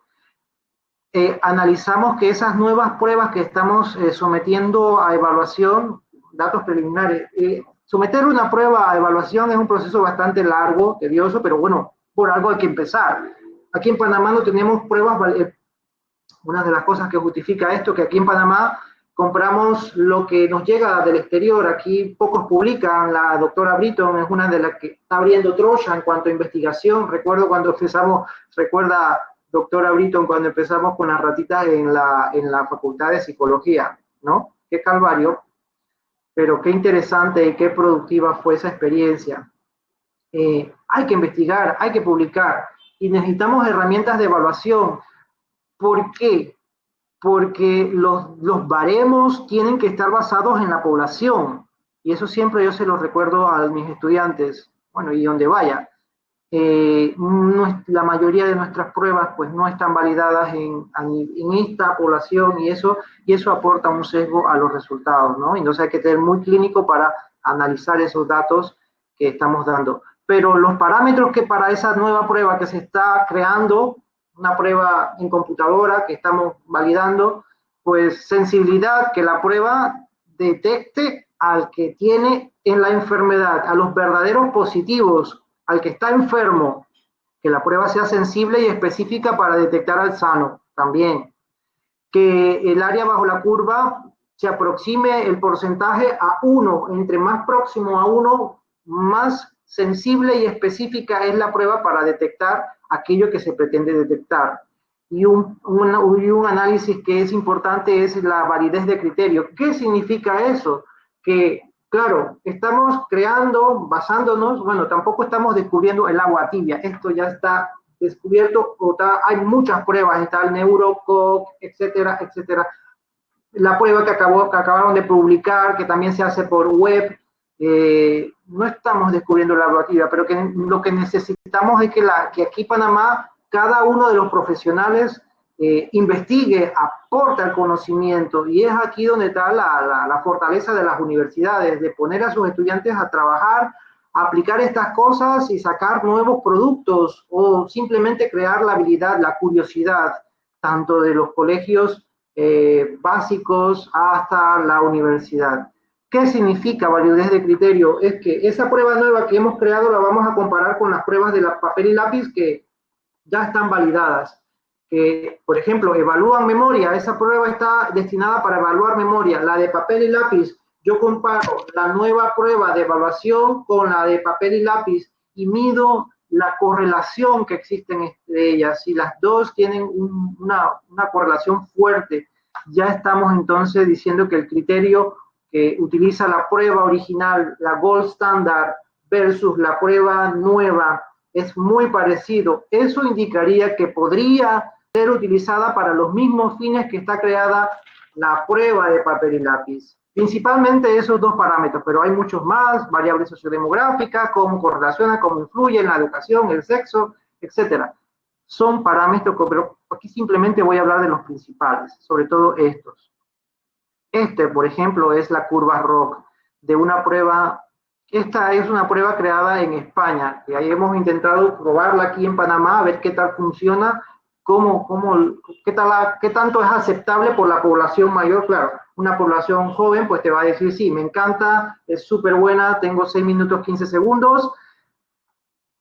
Analizamos que esas nuevas pruebas que estamos sometiendo a evaluación, datos preliminares, someter una prueba a evaluación es un proceso bastante largo, tedioso, pero bueno, por algo hay que empezar. Aquí en Panamá no tenemos pruebas, una de las cosas que justifica esto, que aquí en Panamá compramos lo que nos llega del exterior. Aquí pocos publican, la doctora Britton es una de las que está abriendo Troya en cuanto a investigación. Recuerdo cuando empezamos, recuerda doctora Britton, cuando empezamos con las ratitas en la Facultad de Psicología, ¿no? Qué calvario, pero qué interesante y qué productiva fue esa experiencia. Hay que investigar, hay que publicar, y necesitamos herramientas de evaluación. ¿Por qué? Porque los baremos tienen que estar basados en la población, y eso siempre yo se lo recuerdo a mis estudiantes, bueno, y donde vaya. La mayoría de nuestras pruebas pues no están validadas en esta población, y eso aporta un sesgo a los resultados, ¿no? Entonces hay que tener muy clínico para analizar esos datos que estamos dando. Pero los parámetros que para esa nueva prueba que se está creando, una prueba en computadora que estamos validando, pues sensibilidad, que la prueba detecte al que tiene en la enfermedad, a los verdaderos positivos, al que está enfermo, que la prueba sea sensible y específica para detectar al sano también. Que el área bajo la curva se aproxime el porcentaje a 1, entre más próximo a 1, más sensible y específica es la prueba para detectar aquello que se pretende detectar. Y un análisis que es importante es la validez de criterio. ¿Qué significa eso? Que, claro, estamos creando, basándonos, bueno, tampoco estamos descubriendo el agua tibia, esto ya está descubierto, hay muchas pruebas, está el NeuroCoc, etcétera, etcétera. La prueba que acabaron de publicar, que también se hace por web, no estamos descubriendo la agua tibia, pero que lo que necesitamos es que aquí en Panamá, cada uno de los profesionales investigue, aporta el conocimiento, y es aquí donde está la fortaleza de las universidades, de poner a sus estudiantes a trabajar, a aplicar estas cosas y sacar nuevos productos, o simplemente crear la habilidad, la curiosidad, tanto de los colegios básicos hasta la universidad. ¿Qué significa validez de criterio? Es que esa prueba nueva que hemos creado la vamos a comparar con las pruebas de papel y lápiz que ya están validadas. Por ejemplo, evalúan memoria, esa prueba está destinada para evaluar memoria. La de papel y lápiz, yo comparo la nueva prueba de evaluación con la de papel y lápiz y mido la correlación que existe entre ellas. Si las dos tienen una correlación fuerte, ya estamos entonces diciendo que el criterio que utiliza la prueba original, la gold standard, versus la prueba nueva, es muy parecido. Eso indicaría que podría ser utilizada para los mismos fines que está creada la prueba de papel y lápiz. Principalmente esos dos parámetros, pero hay muchos más, variables sociodemográficas, cómo correlaciona, cómo influye en la educación, el sexo, etc. Son parámetros, pero aquí simplemente voy a hablar de los principales, sobre todo estos. Por ejemplo, es la curva ROC de una prueba. Esta es una prueba creada en España, que ahí hemos intentado probarla aquí en Panamá, a ver qué tal funciona, qué tanto es aceptable por la población mayor. Claro, una población joven pues te va a decir, sí, me encanta, es súper buena, tengo 6 minutos 15 segundos.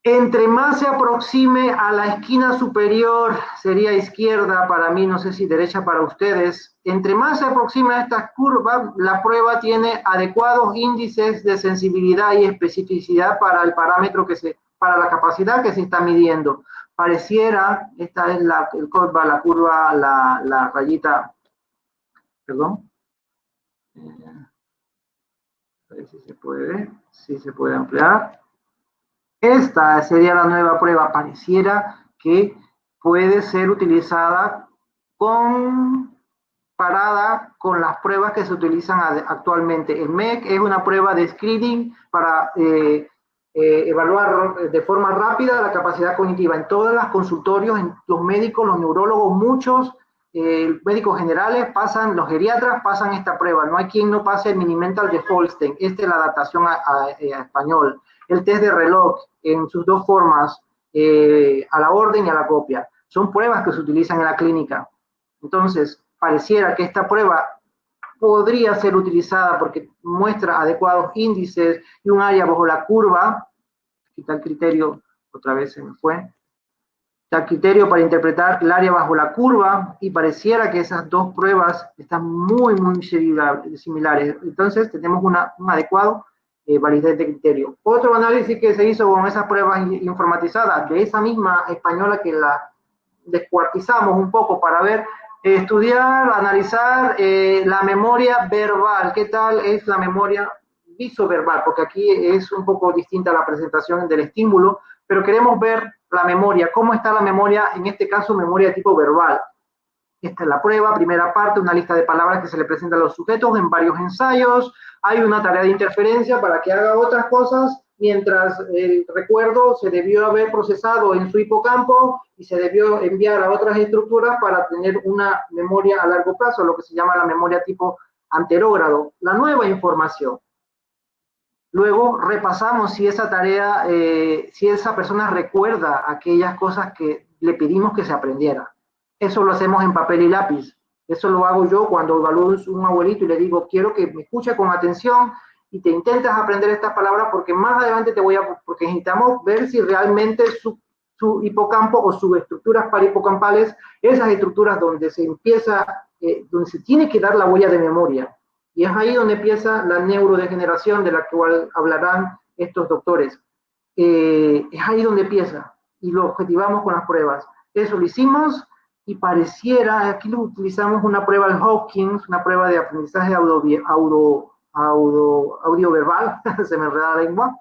Entre más se aproxime a la esquina superior, sería izquierda para mí, no sé si derecha para ustedes, entre más se aproxime a estas curvas, la prueba tiene adecuados índices de sensibilidad y especificidad para el parámetro para la capacidad que se está midiendo. Pareciera, esta es la curva, la rayita, perdón. A ver si se puede ver, si se puede ampliar. Esta sería la nueva prueba. Pareciera que puede ser utilizada comparada con las pruebas que se utilizan actualmente. El MEC es una prueba de screening para evaluar de forma rápida la capacidad cognitiva. En todos los consultorios, en los médicos, los neurólogos, muchos médicos generales los geriatras pasan esta prueba. No hay quien no pase el Mini-Mental de Holstein. Esta es la adaptación a español. El test de reloj en sus dos formas, a la orden y a la copia. Son pruebas que se utilizan en la clínica. Entonces, pareciera que esta prueba podría ser utilizada porque muestra adecuados índices y un área bajo la curva. Aquí está el criterio, otra vez se me fue. Está el criterio para interpretar el área bajo la curva, y pareciera que esas dos pruebas están muy, muy similares. Entonces, tenemos un adecuado validez de criterio. Otro análisis que se hizo con esas pruebas informatizadas, de esa misma española que descuartizamos un poco para ver, estudiar, analizar la memoria verbal. ¿Qué tal es la memoria visoverbal? Porque aquí es un poco distinta la presentación del estímulo, pero queremos ver la memoria. ¿Cómo está la memoria? En este caso, memoria de tipo verbal. Esta es la prueba, primera parte, una lista de palabras que se le presentan a los sujetos en varios ensayos. Hay una tarea de interferencia para que haga otras cosas, mientras el recuerdo se debió haber procesado en su hipocampo y se debió enviar a otras estructuras para tener una memoria a largo plazo, lo que se llama la memoria tipo anterógrado, la nueva información. Luego repasamos si esa tarea, si esa persona recuerda aquellas cosas que le pedimos que se aprendiera. Eso lo hacemos en papel y lápiz. Eso lo hago yo cuando evalúo un abuelito y le digo, quiero que me escuche con atención y te intentas aprender estas palabras porque más adelante porque necesitamos ver si realmente su hipocampo o sus estructuras parahipocampales, esas estructuras donde se empieza, donde se tiene que dar la huella de memoria. Y es ahí donde empieza la neurodegeneración de la cual hablarán estos doctores. Es ahí donde empieza y lo objetivamos con las pruebas. Eso lo hicimos y pareciera, aquí lo utilizamos una prueba de Hawkins, una prueba de aprendizaje audioverbal, se me enreda la lengua.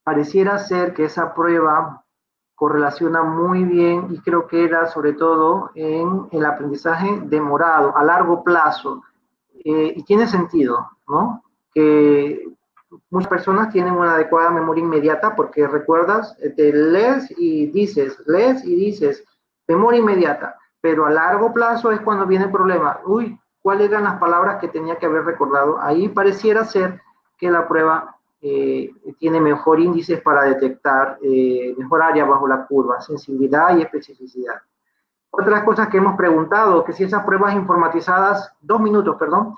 Pareciera ser que esa prueba correlaciona muy bien y creo que era sobre todo en el aprendizaje demorado, a largo plazo. Y tiene sentido, ¿no? Que muchas personas tienen una adecuada memoria inmediata porque recuerdas, te lees y dices, memoria inmediata, pero a largo plazo es cuando viene el problema. Uy, ¿cuáles eran las palabras que tenía que haber recordado? Ahí pareciera ser que la prueba tiene mejor índices para detectar, mejor área bajo la curva, sensibilidad y especificidad. Otras cosas que hemos preguntado, que si esas pruebas informatizadas, 2 minutos, perdón,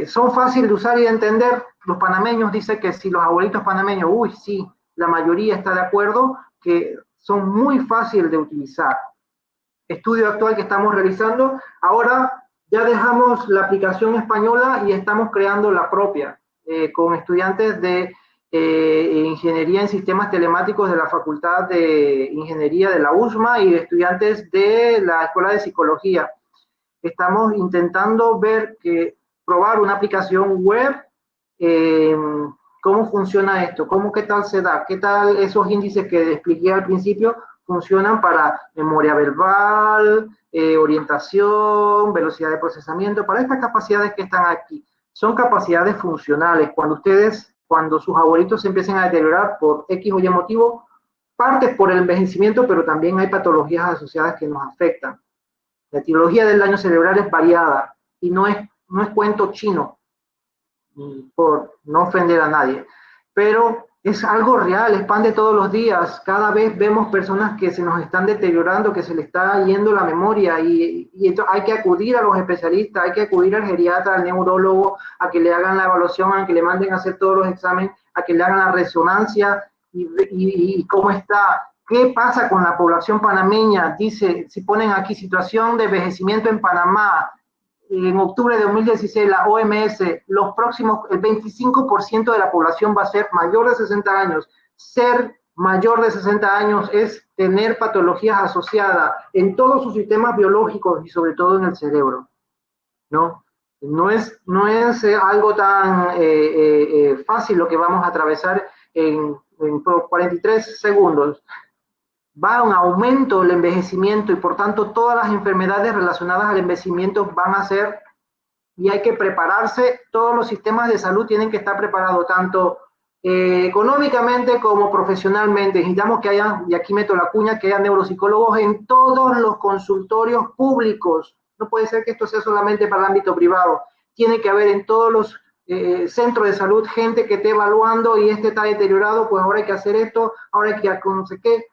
son fáciles de usar y de entender. Los panameños dicen que si los abuelitos panameños, uy, sí, la mayoría está de acuerdo, que son muy fáciles de utilizar. Estudio actual que estamos realizando, ahora ya dejamos la aplicación española y estamos creando la propia, con estudiantes de Ingeniería en Sistemas Telemáticos de la Facultad de Ingeniería de la USMA y de estudiantes de la Escuela de Psicología. Estamos intentando probar una aplicación web, cómo funciona esto, qué tal se da, qué tal esos índices que expliqué al principio funcionan para memoria verbal, orientación, velocidad de procesamiento, para estas capacidades que están aquí. Son capacidades funcionales. Cuando sus abuelitos se empiecen a deteriorar por X o Y motivo, parte por el envejecimiento, pero también hay patologías asociadas que nos afectan. La etiología del daño cerebral es variada y no es cuento chino, por no ofender a nadie, pero es algo real, es pan de todos los días. Cada vez vemos personas que se nos están deteriorando, que se les está yendo la memoria y hay que acudir a los especialistas, hay que acudir al geriatra, al neurólogo, a que le hagan la evaluación, a que le manden a hacer todos los exámenes, a que le hagan la resonancia y cómo está. ¿Qué pasa con la población panameña? Dice, si ponen aquí situación de envejecimiento en Panamá, en octubre de 2016, la OMS, el 25% de la población va a ser mayor de 60 años. Ser mayor de 60 años es tener patologías asociadas en todos sus sistemas biológicos y sobre todo en el cerebro, ¿no? No es algo tan fácil lo que vamos a atravesar en 43 segundos. Va a un aumento el envejecimiento y por tanto todas las enfermedades relacionadas al envejecimiento van a ser, y hay que prepararse, todos los sistemas de salud tienen que estar preparados, tanto económicamente como profesionalmente. Necesitamos que haya, y aquí meto la cuña, que haya neuropsicólogos en todos los consultorios públicos. No puede ser que esto sea solamente para el ámbito privado. Tiene que haber en todos los centros de salud gente que esté evaluando y está deteriorado, pues ahora hay que hacer esto, ahora hay que no sé qué.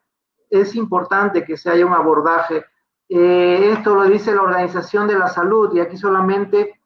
Es importante que se haya un abordaje. Esto lo dice la Organización de la Salud y aquí solamente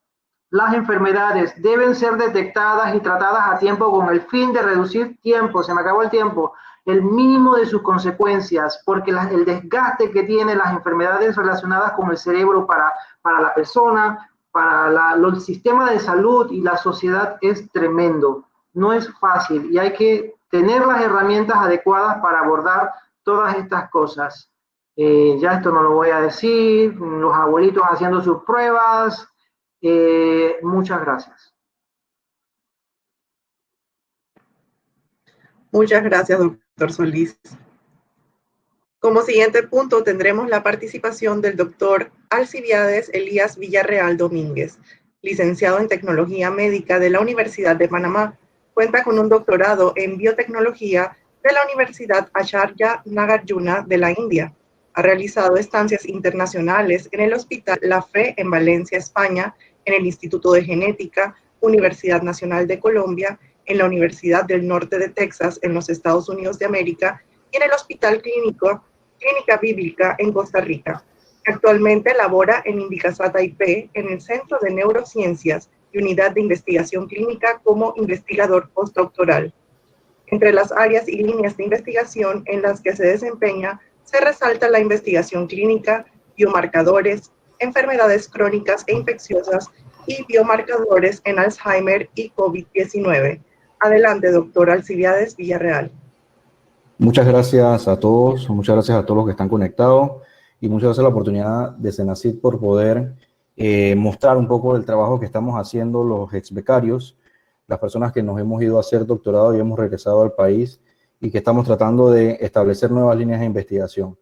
las enfermedades deben ser detectadas y tratadas a tiempo con el fin de reducir tiempo, se me acabó el tiempo, el mínimo de sus consecuencias, porque el desgaste que tienen las enfermedades relacionadas con el cerebro para la persona, para el sistema de salud y la sociedad es tremendo. No es fácil y hay que tener las herramientas adecuadas para abordar todas estas cosas. Ya esto no lo voy a decir, los abuelitos haciendo sus pruebas. Muchas gracias. Muchas gracias, doctor Solís. Como siguiente punto tendremos la participación del doctor Alcibiades Elías Villarreal Domínguez, licenciado en Tecnología Médica de la Universidad de Panamá. Cuenta con un doctorado en biotecnología de la Universidad Acharya Nagarjuna de la India. Ha realizado estancias internacionales en el Hospital La Fe en Valencia, España, en el Instituto de Genética, Universidad Nacional de Colombia, en la Universidad del Norte de Texas, en los Estados Unidos de América, y en el Hospital Clínica Bíblica en Costa Rica. Actualmente labora en Indicasata IP en el Centro de Neurociencias y Unidad de Investigación Clínica como investigador postdoctoral. Entre las áreas y líneas de investigación en las que se desempeña se resalta la investigación clínica, biomarcadores, enfermedades crónicas e infecciosas y biomarcadores en Alzheimer y COVID-19. Adelante, doctor Alcibiades Villarreal. Muchas gracias a todos, muchas gracias a todos los que están conectados y muchas gracias a la oportunidad de Senacid por poder mostrar un poco del trabajo que estamos haciendo los ex becarios, las personas que nos hemos ido a hacer doctorado y hemos regresado al país y que estamos tratando de establecer nuevas líneas de investigación.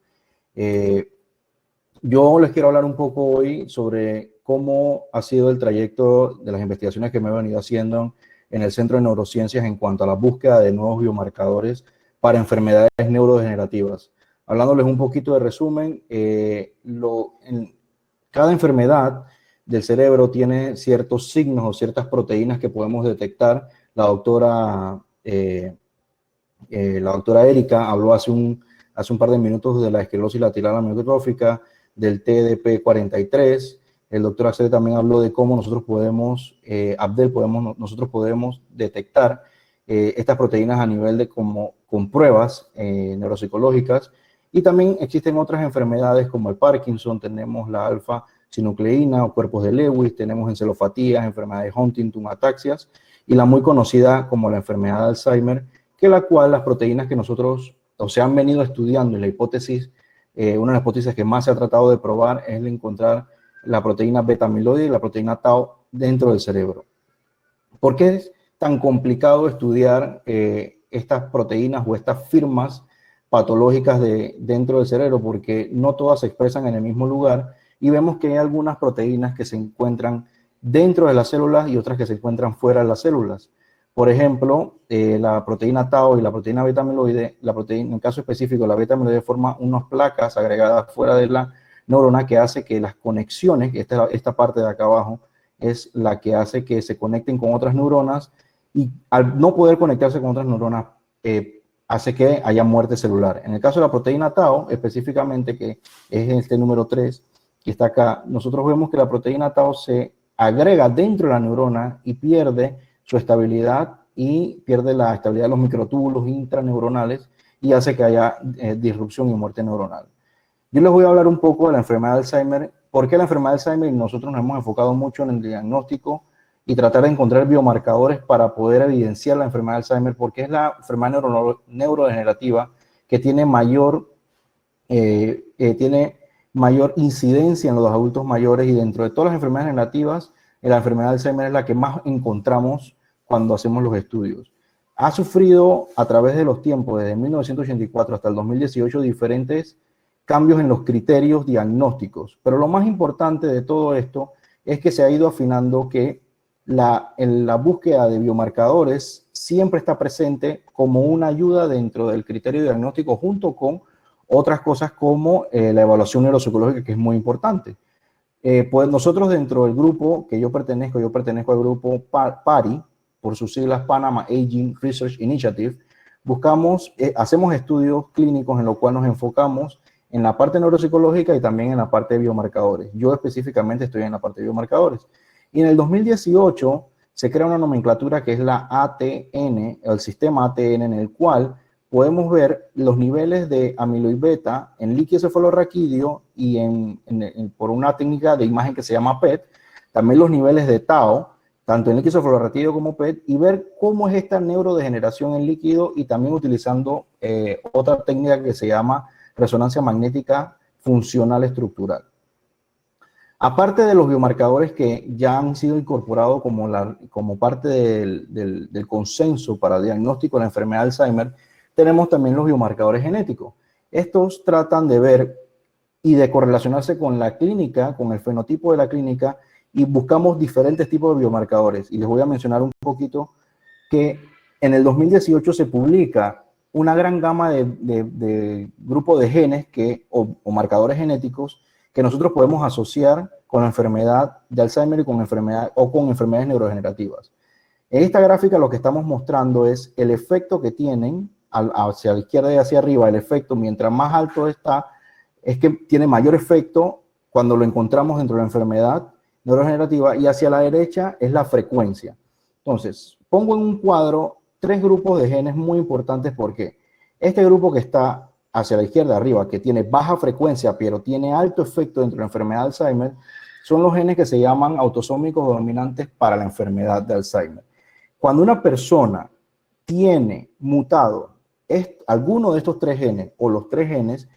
Yo les quiero hablar un poco hoy sobre cómo ha sido el trayecto de las investigaciones que me he venido haciendo en el Centro de Neurociencias en cuanto a la búsqueda de nuevos biomarcadores para enfermedades neurodegenerativas. Hablándoles un poquito de resumen, cada enfermedad del cerebro tiene ciertos signos o ciertas proteínas que podemos detectar. La doctora Erika habló hace un par de minutos de la esclerosis lateral amiotrófica, del TDP43. El doctor Axel también habló de cómo nosotros podemos detectar estas proteínas a nivel de con pruebas neuropsicológicas, y también existen otras enfermedades como el Parkinson, tenemos la alfa-sinucleína o cuerpos de Lewis, tenemos encefalopatías, enfermedades de Huntington, ataxias, y la muy conocida como la enfermedad de Alzheimer, que la cual las proteínas que nosotros se han venido estudiando en la hipótesis, una de las hipótesis que más se ha tratado de probar es el encontrar la proteína beta-amiloide y la proteína tau dentro del cerebro. ¿Por qué es tan complicado estudiar estas proteínas o estas firmas patológicas dentro del cerebro? Porque no todas se expresan en el mismo lugar y vemos que hay algunas proteínas que se encuentran dentro de las células y otras que se encuentran fuera de las células. Por ejemplo, la proteína tau y la proteína beta-amiloide, en el caso específico, la beta-amiloide forma unas placas agregadas fuera de la neurona que hace que las conexiones, esta parte de acá abajo, es la que hace que se conecten con otras neuronas, y al no poder conectarse con otras neuronas, hace que haya muerte celular. En el caso de la proteína tau, específicamente, que es este número 3, que está acá, nosotros vemos que la proteína tau se agrega dentro de la neurona y pierde su estabilidad y pierde la estabilidad de los microtúbulos intraneuronales y hace que haya disrupción y muerte neuronal. Yo les voy a hablar un poco de la enfermedad de Alzheimer. ¿Por qué la enfermedad de Alzheimer? Nosotros nos hemos enfocado mucho en el diagnóstico y tratar de encontrar biomarcadores para poder evidenciar la enfermedad de Alzheimer, porque es la enfermedad neurodegenerativa que tiene mayor incidencia en los adultos mayores, y dentro de todas las enfermedades degenerativas, la enfermedad de Alzheimer es la que más encontramos cuando hacemos los estudios. Ha sufrido a través de los tiempos, desde 1984 hasta el 2018, diferentes cambios en los criterios diagnósticos, pero lo más importante de todo esto es que se ha ido afinando que en la búsqueda de biomarcadores siempre está presente como una ayuda dentro del criterio diagnóstico, junto con otras cosas como la evaluación neuropsicológica, que es muy importante. Pues nosotros dentro del grupo que yo pertenezco al grupo PARI, por sus siglas Panama Aging Research Initiative, hacemos estudios clínicos en los cuales nos enfocamos en la parte neuropsicológica y también en la parte de biomarcadores. Yo específicamente estoy en la parte de biomarcadores. Y en el 2018 se crea una nomenclatura que es la ATN, el sistema ATN, en el cual podemos ver los niveles de amiloid beta en líquido cefalorraquídeo y por una técnica de imagen que se llama PET, también los niveles de tau, tanto en líquido cefalorraquídeo como PET, y ver cómo es esta neurodegeneración en líquido, y también utilizando otra técnica que se llama resonancia magnética funcional estructural. Aparte de los biomarcadores que ya han sido incorporados como parte del consenso para el diagnóstico de la enfermedad de Alzheimer, tenemos también los biomarcadores genéticos. Estos tratan de ver y de correlacionarse con la clínica, con el fenotipo de la clínica, y buscamos diferentes tipos de biomarcadores. Y les voy a mencionar un poquito que en el 2018 se publica una gran gama de grupos de genes o marcadores genéticos que nosotros podemos asociar con la enfermedad de Alzheimer y con enfermedades neurodegenerativas. En esta gráfica lo que estamos mostrando es el efecto que tienen hacia la izquierda y hacia arriba. El efecto, mientras más alto está, es que tiene mayor efecto cuando lo encontramos dentro de la enfermedad neurodegenerativa, y hacia la derecha es la frecuencia. Entonces, pongo en un cuadro 3 grupos de genes muy importantes, porque este grupo que está hacia la izquierda arriba, que tiene baja frecuencia pero tiene alto efecto dentro de la enfermedad de Alzheimer, son los genes que se llaman autosómicos dominantes para la enfermedad de Alzheimer. Cuando una persona tiene mutado alguno de estos 3 genes o los 3 genes,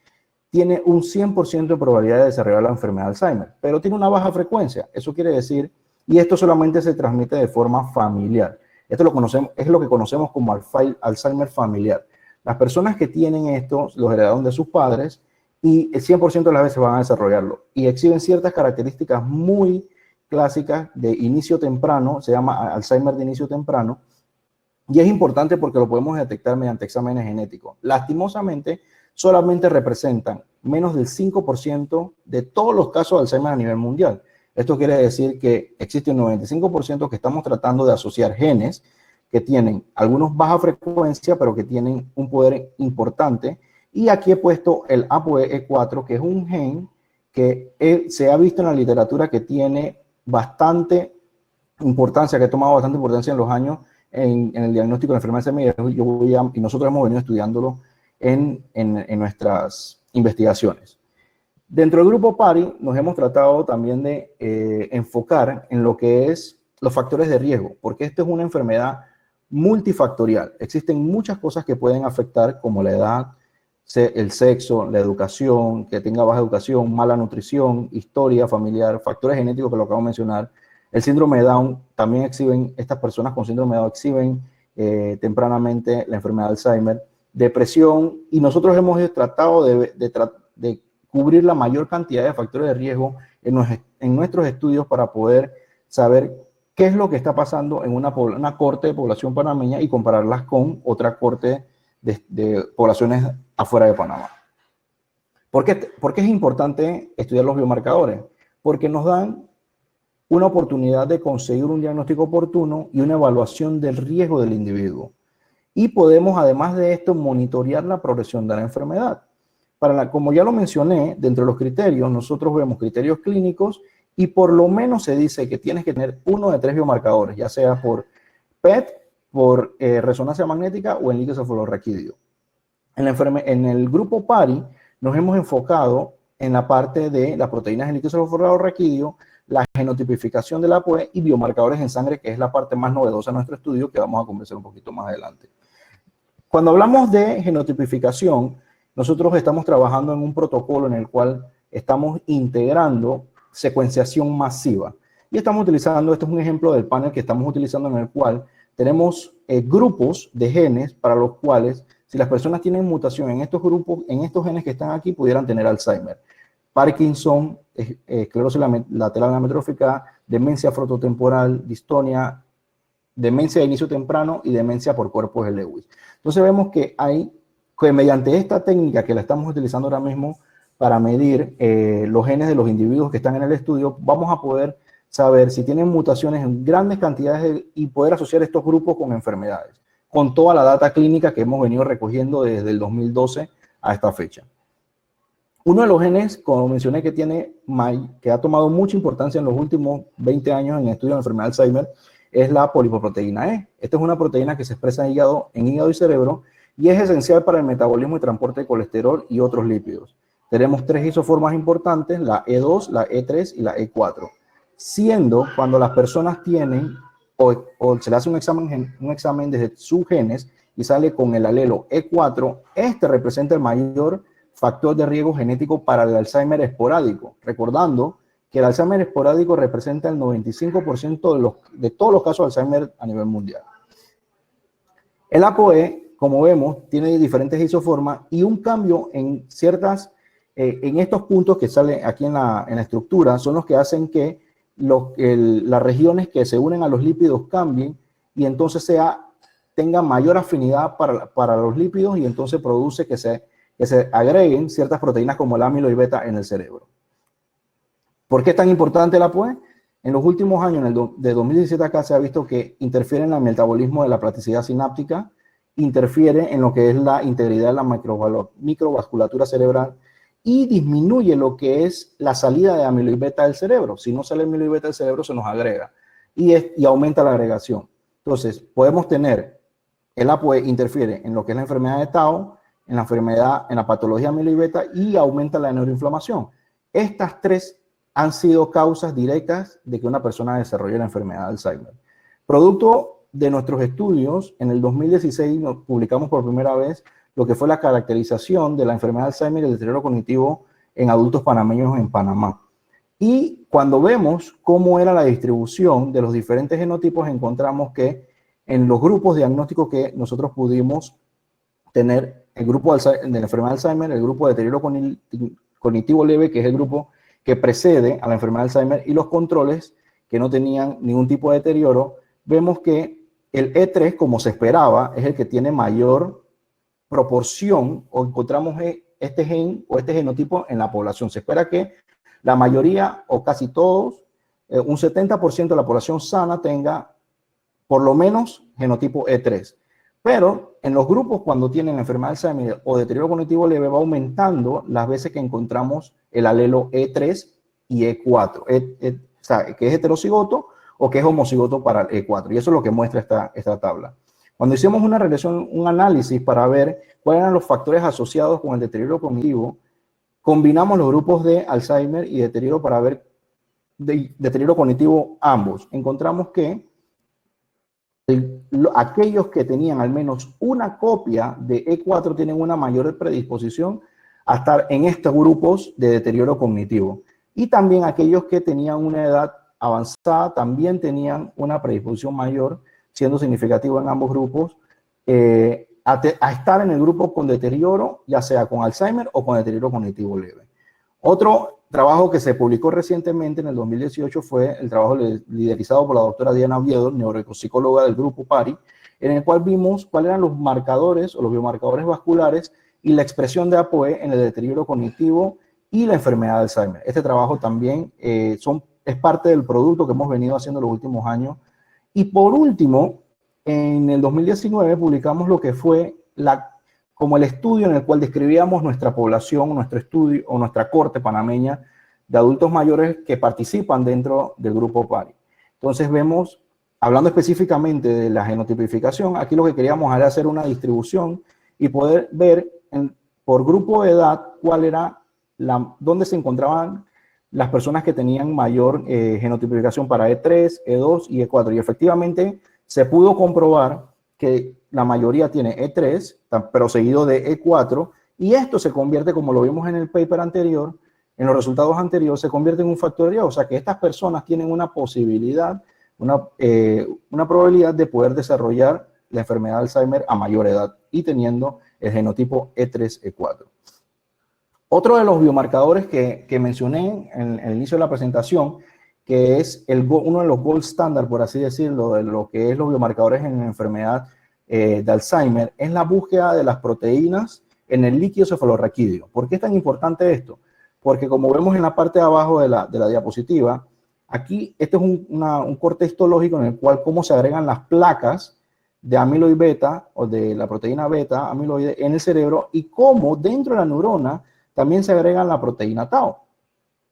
tiene un 100% de probabilidad de desarrollar la enfermedad de Alzheimer, pero tiene una baja frecuencia. Eso quiere decir, y esto solamente se transmite de forma familiar. Esto es lo que conocemos como Alzheimer familiar. Las personas que tienen esto los heredaron de sus padres y el 100% de las veces van a desarrollarlo. Y exhiben ciertas características muy clásicas de inicio temprano, se llama Alzheimer de inicio temprano, y es importante porque lo podemos detectar mediante exámenes genéticos. Lastimosamente, solamente representan menos del 5% de todos los casos de Alzheimer a nivel mundial. Esto quiere decir que existe un 95% que estamos tratando de asociar genes que tienen algunos baja frecuencia, pero que tienen un poder importante. Y aquí he puesto el ApoE4, que es un gen que se ha visto en la literatura que tiene bastante importancia, que ha tomado bastante importancia en los años en el diagnóstico de la enfermedad de Alzheimer, y nosotros hemos venido estudiándolo en nuestras investigaciones. Dentro del grupo PARI nos hemos tratado también de enfocar en lo que es los factores de riesgo, porque esta es una enfermedad multifactorial. Existen muchas cosas que pueden afectar, como la edad, el sexo, la educación, que tenga baja educación, mala nutrición, historia familiar, factores genéticos que lo acabo de mencionar. El síndrome de Down, también exhiben, estas personas con síndrome de Down exhiben tempranamente la enfermedad de Alzheimer, depresión, y nosotros hemos tratado de cubrir la mayor cantidad de factores de riesgo en nuestros estudios para poder saber qué es lo que está pasando en una corte de población panameña y compararlas con otra corte de poblaciones afuera de Panamá. ¿Por qué es importante estudiar los biomarcadores? Porque nos dan una oportunidad de conseguir un diagnóstico oportuno y una evaluación del riesgo del individuo. Y podemos, además de esto, monitorear la progresión de la enfermedad. Como ya lo mencioné, dentro de los criterios, nosotros vemos criterios clínicos y por lo menos se dice que tienes que tener uno de 3 biomarcadores, ya sea por PET, por resonancia magnética o en líquido cefalorraquídeo. En el grupo PARI nos hemos enfocado en la parte de las proteínas en líquido cefalorraquídeo, la genotipificación de la ApoE y biomarcadores en sangre, que es la parte más novedosa de nuestro estudio, que vamos a conversar un poquito más adelante. Cuando hablamos de genotipificación, nosotros estamos trabajando en un protocolo en el cual estamos integrando secuenciación masiva. Y estamos utilizando, este es un ejemplo del panel que estamos utilizando, en el cual tenemos grupos de genes para los cuales, si las personas tienen mutación en estos grupos, en estos genes que están aquí, pudieran tener Alzheimer, Parkinson, esclerosis lateral amiotrófica, demencia frontotemporal, distonia, demencia de inicio temprano y demencia por cuerpos de Lewis. Entonces vemos que mediante esta técnica que la estamos utilizando ahora mismo para medir los genes de los individuos que están en el estudio, vamos a poder saber si tienen mutaciones en grandes cantidades y poder asociar estos grupos con enfermedades, con toda la data clínica que hemos venido recogiendo desde el 2012 a esta fecha. Uno de los genes, como mencioné, que ha tomado mucha importancia en los últimos 20 años en el estudio de la enfermedad de Alzheimer, es la polipoproteína E. Esta es una proteína que se expresa en hígado y cerebro y es esencial para el metabolismo y transporte de colesterol y otros lípidos. Tenemos 3 isoformas importantes, la E2, la E3 y la E4, siendo cuando las personas tienen o se le hace un examen desde sus genes y sale con el alelo E4, este representa el mayor factor de riesgo genético para el Alzheimer esporádico, recordando que el Alzheimer esporádico representa el 95% de todos los casos de Alzheimer a nivel mundial. El ApoE, como vemos, tiene diferentes isoformas y un cambio en en estos puntos que salen aquí en la estructura son los que hacen que las regiones que se unen a los lípidos cambien y entonces tenga mayor afinidad para los lípidos y entonces produce que se agreguen ciertas proteínas como el amiloid beta en el cerebro. ¿Por qué es tan importante el ApoE? En los últimos años, de 2017 acá, se ha visto que interfiere en el metabolismo de la plasticidad sináptica, interfiere en lo que es la integridad de la microvasculatura cerebral y disminuye lo que es la salida de amiloid beta del cerebro. Si no sale amiloid beta del cerebro, se nos agrega y aumenta la agregación. Entonces, podemos tener el ApoE interfiere en lo que es la enfermedad de Tau, en la patología amiloid beta y aumenta la neuroinflamación. Estas tres han sido causas directas de que una persona desarrolle la enfermedad de Alzheimer. Producto de nuestros estudios, en el 2016 nos publicamos por primera vez lo que fue la caracterización de la enfermedad de Alzheimer y el deterioro cognitivo en adultos panameños en Panamá. Y cuando vemos cómo era la distribución de los diferentes genotipos, encontramos que en los grupos diagnósticos que nosotros pudimos tener, el grupo de la enfermedad de Alzheimer, el grupo de deterioro cognitivo leve, que es el grupo que precede a la enfermedad de Alzheimer, y los controles que no tenían ningún tipo de deterioro, vemos que el E3, como se esperaba, es el que tiene mayor proporción, o encontramos este gen o este genotipo en la población. Se espera que la mayoría o casi todos, un 70% de la población sana tenga por lo menos genotipo E3. Pero en los grupos cuando tienen enfermedad de Alzheimer o deterioro cognitivo leve va aumentando las veces que encontramos el alelo E3 y E4, o sea, que es heterocigoto o que es homocigoto para el E4. Y eso es lo que muestra esta tabla. Cuando hicimos una regresión, un análisis para ver cuáles eran los factores asociados con el deterioro cognitivo, combinamos los grupos de Alzheimer y deterioro para ver deterioro cognitivo ambos. Encontramos que aquellos que tenían al menos una copia de E4 tienen una mayor predisposición a estar en estos grupos de deterioro cognitivo. Y también aquellos que tenían una edad avanzada también tenían una predisposición mayor, siendo significativo en ambos grupos, a estar en el grupo con deterioro, ya sea con Alzheimer o con deterioro cognitivo leve. Otro trabajo que se publicó recientemente en el 2018 fue el trabajo liderizado por la doctora Diana Oviedo, neuropsicóloga del grupo PARI, en el cual vimos cuáles eran los marcadores o los biomarcadores vasculares y la expresión de ApoE en el deterioro cognitivo y la enfermedad de Alzheimer. Este trabajo también es parte del producto que hemos venido haciendo en los últimos años. Y por último, en el 2019 publicamos lo que fue como el estudio en el cual describíamos nuestra población, nuestro estudio o nuestra corte panameña de adultos mayores que participan dentro del grupo PARI. Entonces vemos, hablando específicamente de la genotipificación, aquí lo que queríamos era hacer una distribución y poder ver por grupo de edad dónde se encontraban las personas que tenían mayor genotipificación para E3, E2 y E4. Y efectivamente se pudo comprobar que la mayoría tiene E3, pero seguido de E4, y esto se convierte, como lo vimos en el paper anterior, en los resultados anteriores, se convierte en un factor de riesgo. O sea que estas personas tienen una posibilidad, una probabilidad de poder desarrollar la enfermedad de Alzheimer a mayor edad y teniendo el genotipo E3, E4. Otro de los biomarcadores que mencioné en el inicio de la presentación, que es uno de los gold standard, por así decirlo, de lo que es los biomarcadores en la enfermedad de Alzheimer, es la búsqueda de las proteínas en el líquido cefalorraquídeo. ¿Por qué es tan importante esto? Porque como vemos en la parte de abajo de la diapositiva, aquí este es un corte histológico en el cual cómo se agregan las placas de amiloid beta o de la proteína beta amiloide en el cerebro y cómo dentro de la neurona también se agregan la proteína tau.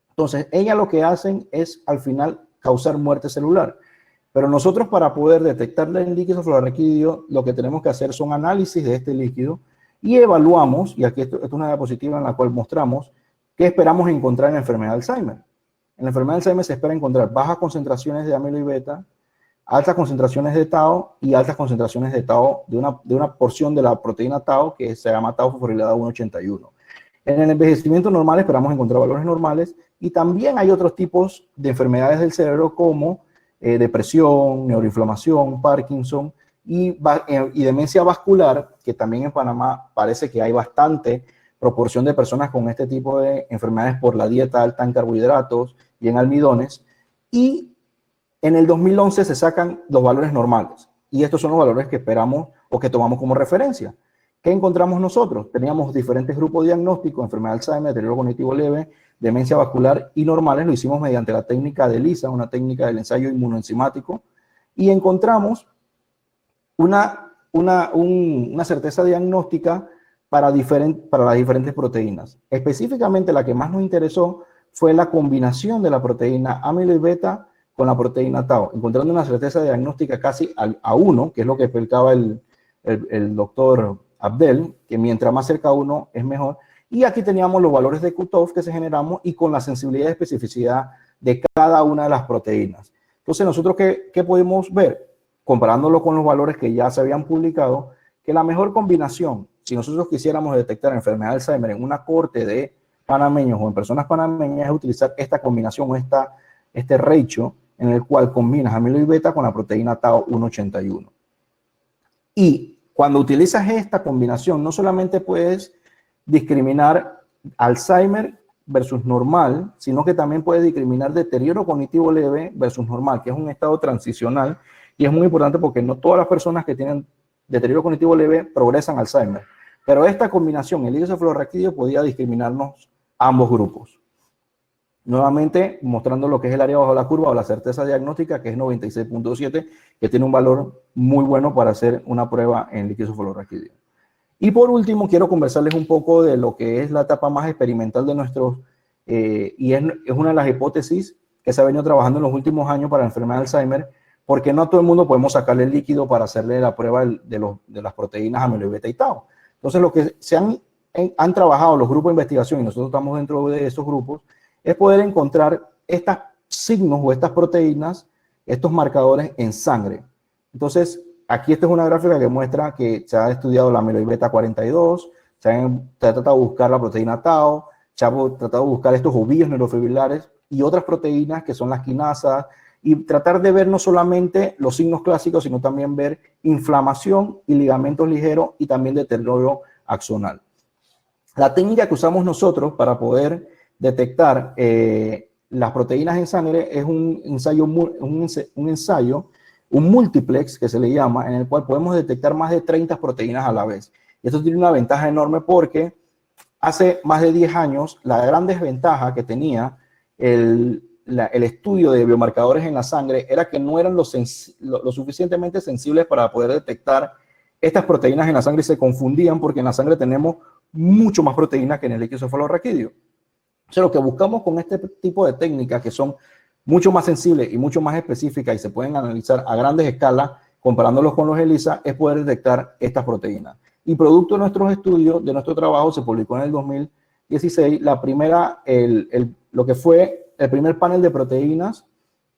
Entonces, ellas lo que hacen es, al final, causar muerte celular. Pero nosotros, para poder detectarla en líquido cefalorraquídeo, lo que tenemos que hacer son análisis de este líquido y evaluamos, y aquí esto es una diapositiva en la cual mostramos, qué esperamos encontrar en la enfermedad de Alzheimer. En la enfermedad de Alzheimer se espera encontrar bajas concentraciones de amiloid beta, altas concentraciones de tau y altas concentraciones de tau de una porción de la proteína tau que se llama tau fosforilada 181. En el envejecimiento normal esperamos encontrar valores normales, y también hay otros tipos de enfermedades del cerebro como depresión, neuroinflamación, Parkinson y demencia vascular, que también en Panamá parece que hay bastante proporción de personas con este tipo de enfermedades por la dieta alta en carbohidratos y en almidones. Y en el 2011 se sacan los valores normales, y estos son los valores que esperamos o que tomamos como referencia. ¿Qué encontramos nosotros? Teníamos diferentes grupos diagnósticos: enfermedad de Alzheimer, deterioro cognitivo leve, demencia vascular y normales. Lo hicimos mediante la técnica de ELISA, una técnica del ensayo inmunoenzimático, y encontramos una certeza diagnóstica para las diferentes proteínas. Específicamente la que más nos interesó fue la combinación de la proteína amiloid beta con la proteína tau, encontrando una certeza diagnóstica casi a 1, que es lo que explicaba el doctor Abdel, que mientras más cerca a 1 es mejor. Y aquí teníamos los valores de cutoff que se generamos y con la sensibilidad y especificidad de cada una de las proteínas. Entonces, nosotros, ¿qué podemos ver? Comparándolo con los valores que ya se habían publicado, que la mejor combinación, si nosotros quisiéramos detectar enfermedad de Alzheimer en una cohorte de panameños o en personas panameñas, es utilizar esta combinación o este ratio en el cual combinas amiloid beta con la proteína tau 181. Y cuando utilizas esta combinación, no solamente puedes discriminar Alzheimer versus normal, sino que también puedes discriminar deterioro cognitivo leve versus normal, que es un estado transicional, y es muy importante porque no todas las personas que tienen deterioro cognitivo leve progresan Alzheimer. Pero esta combinación, el encefalorraquídeo, podía discriminarnos ambos grupos. Nuevamente, mostrando lo que es el área bajo la curva o la certeza diagnóstica, que es 96.7, que tiene un valor muy bueno para hacer una prueba en líquido cefalorraquídeo. Y por último, quiero conversarles un poco de lo que es la etapa más experimental de nuestros, y es una de las hipótesis que se ha venido trabajando en los últimos años para la enfermedad de Alzheimer, porque no a todo el mundo podemos sacarle el líquido para hacerle la prueba de las proteínas amiloid beta y tau. Entonces, lo que han trabajado los grupos de investigación, y nosotros estamos dentro de esos grupos, es poder encontrar estos signos o estas proteínas, estos marcadores en sangre. Entonces, aquí esta es una gráfica que muestra que se ha estudiado la amiloid beta 42, se ha tratado de buscar la proteína tau, se ha tratado de buscar estos ovillos neurofibrilares y otras proteínas que son las quinasas, y tratar de ver no solamente los signos clásicos, sino también ver inflamación y ligamentos ligeros y también deterioro axonal. La técnica que usamos nosotros para poder detectar las proteínas en sangre es un ensayo, un multiplex que se le llama, en el cual podemos detectar más de 30 proteínas a la vez. Y esto tiene una ventaja enorme porque hace más de 10 años la gran desventaja que tenía el estudio de biomarcadores en la sangre era que no eran lo suficientemente sensibles para poder detectar estas proteínas en la sangre, y se confundían porque en la sangre tenemos mucho más proteínas que en el líquido cefalorraquídeo. Entonces, lo que buscamos con este tipo de técnicas, que son mucho más sensibles y mucho más específicas y se pueden analizar a grandes escalas comparándolos con los ELISA, es poder detectar estas proteínas. Y producto de nuestros estudios, de nuestro trabajo, se publicó en el 2016 lo que fue el primer panel de proteínas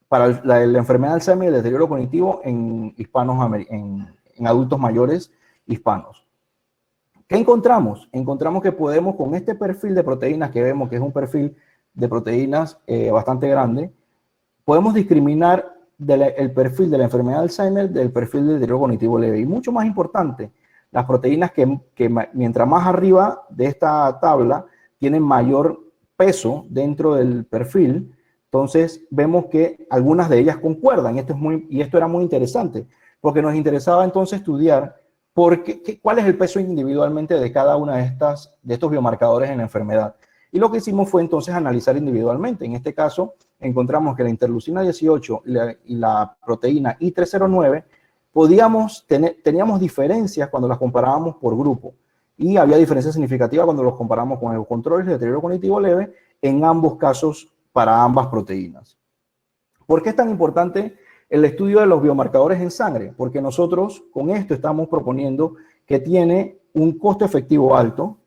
para la enfermedad de Alzheimer y el deterioro cognitivo en adultos mayores hispanos. ¿Qué encontramos? Encontramos que podemos, con este perfil de proteínas que vemos, que es un perfil de proteínas bastante grande, podemos discriminar el perfil de la enfermedad de Alzheimer del perfil de deterioro cognitivo leve. Y mucho más importante, las proteínas que mientras más arriba de esta tabla tienen mayor peso dentro del perfil, entonces vemos que algunas de ellas concuerdan. Y esto era muy interesante, porque nos interesaba entonces estudiar cuál es el peso individualmente de cada una de estos biomarcadores en la enfermedad. Y lo que hicimos fue entonces analizar individualmente. En este caso, encontramos que la interleucina 18 y la proteína I309 teníamos diferencias cuando las comparábamos por grupo. Y había diferencias significativas cuando los comparamos con los controles de deterioro cognitivo leve en ambos casos para ambas proteínas. ¿Por qué es tan importante el estudio de los biomarcadores en sangre? Porque nosotros con esto estamos proponiendo que tiene un costo efectivo alto,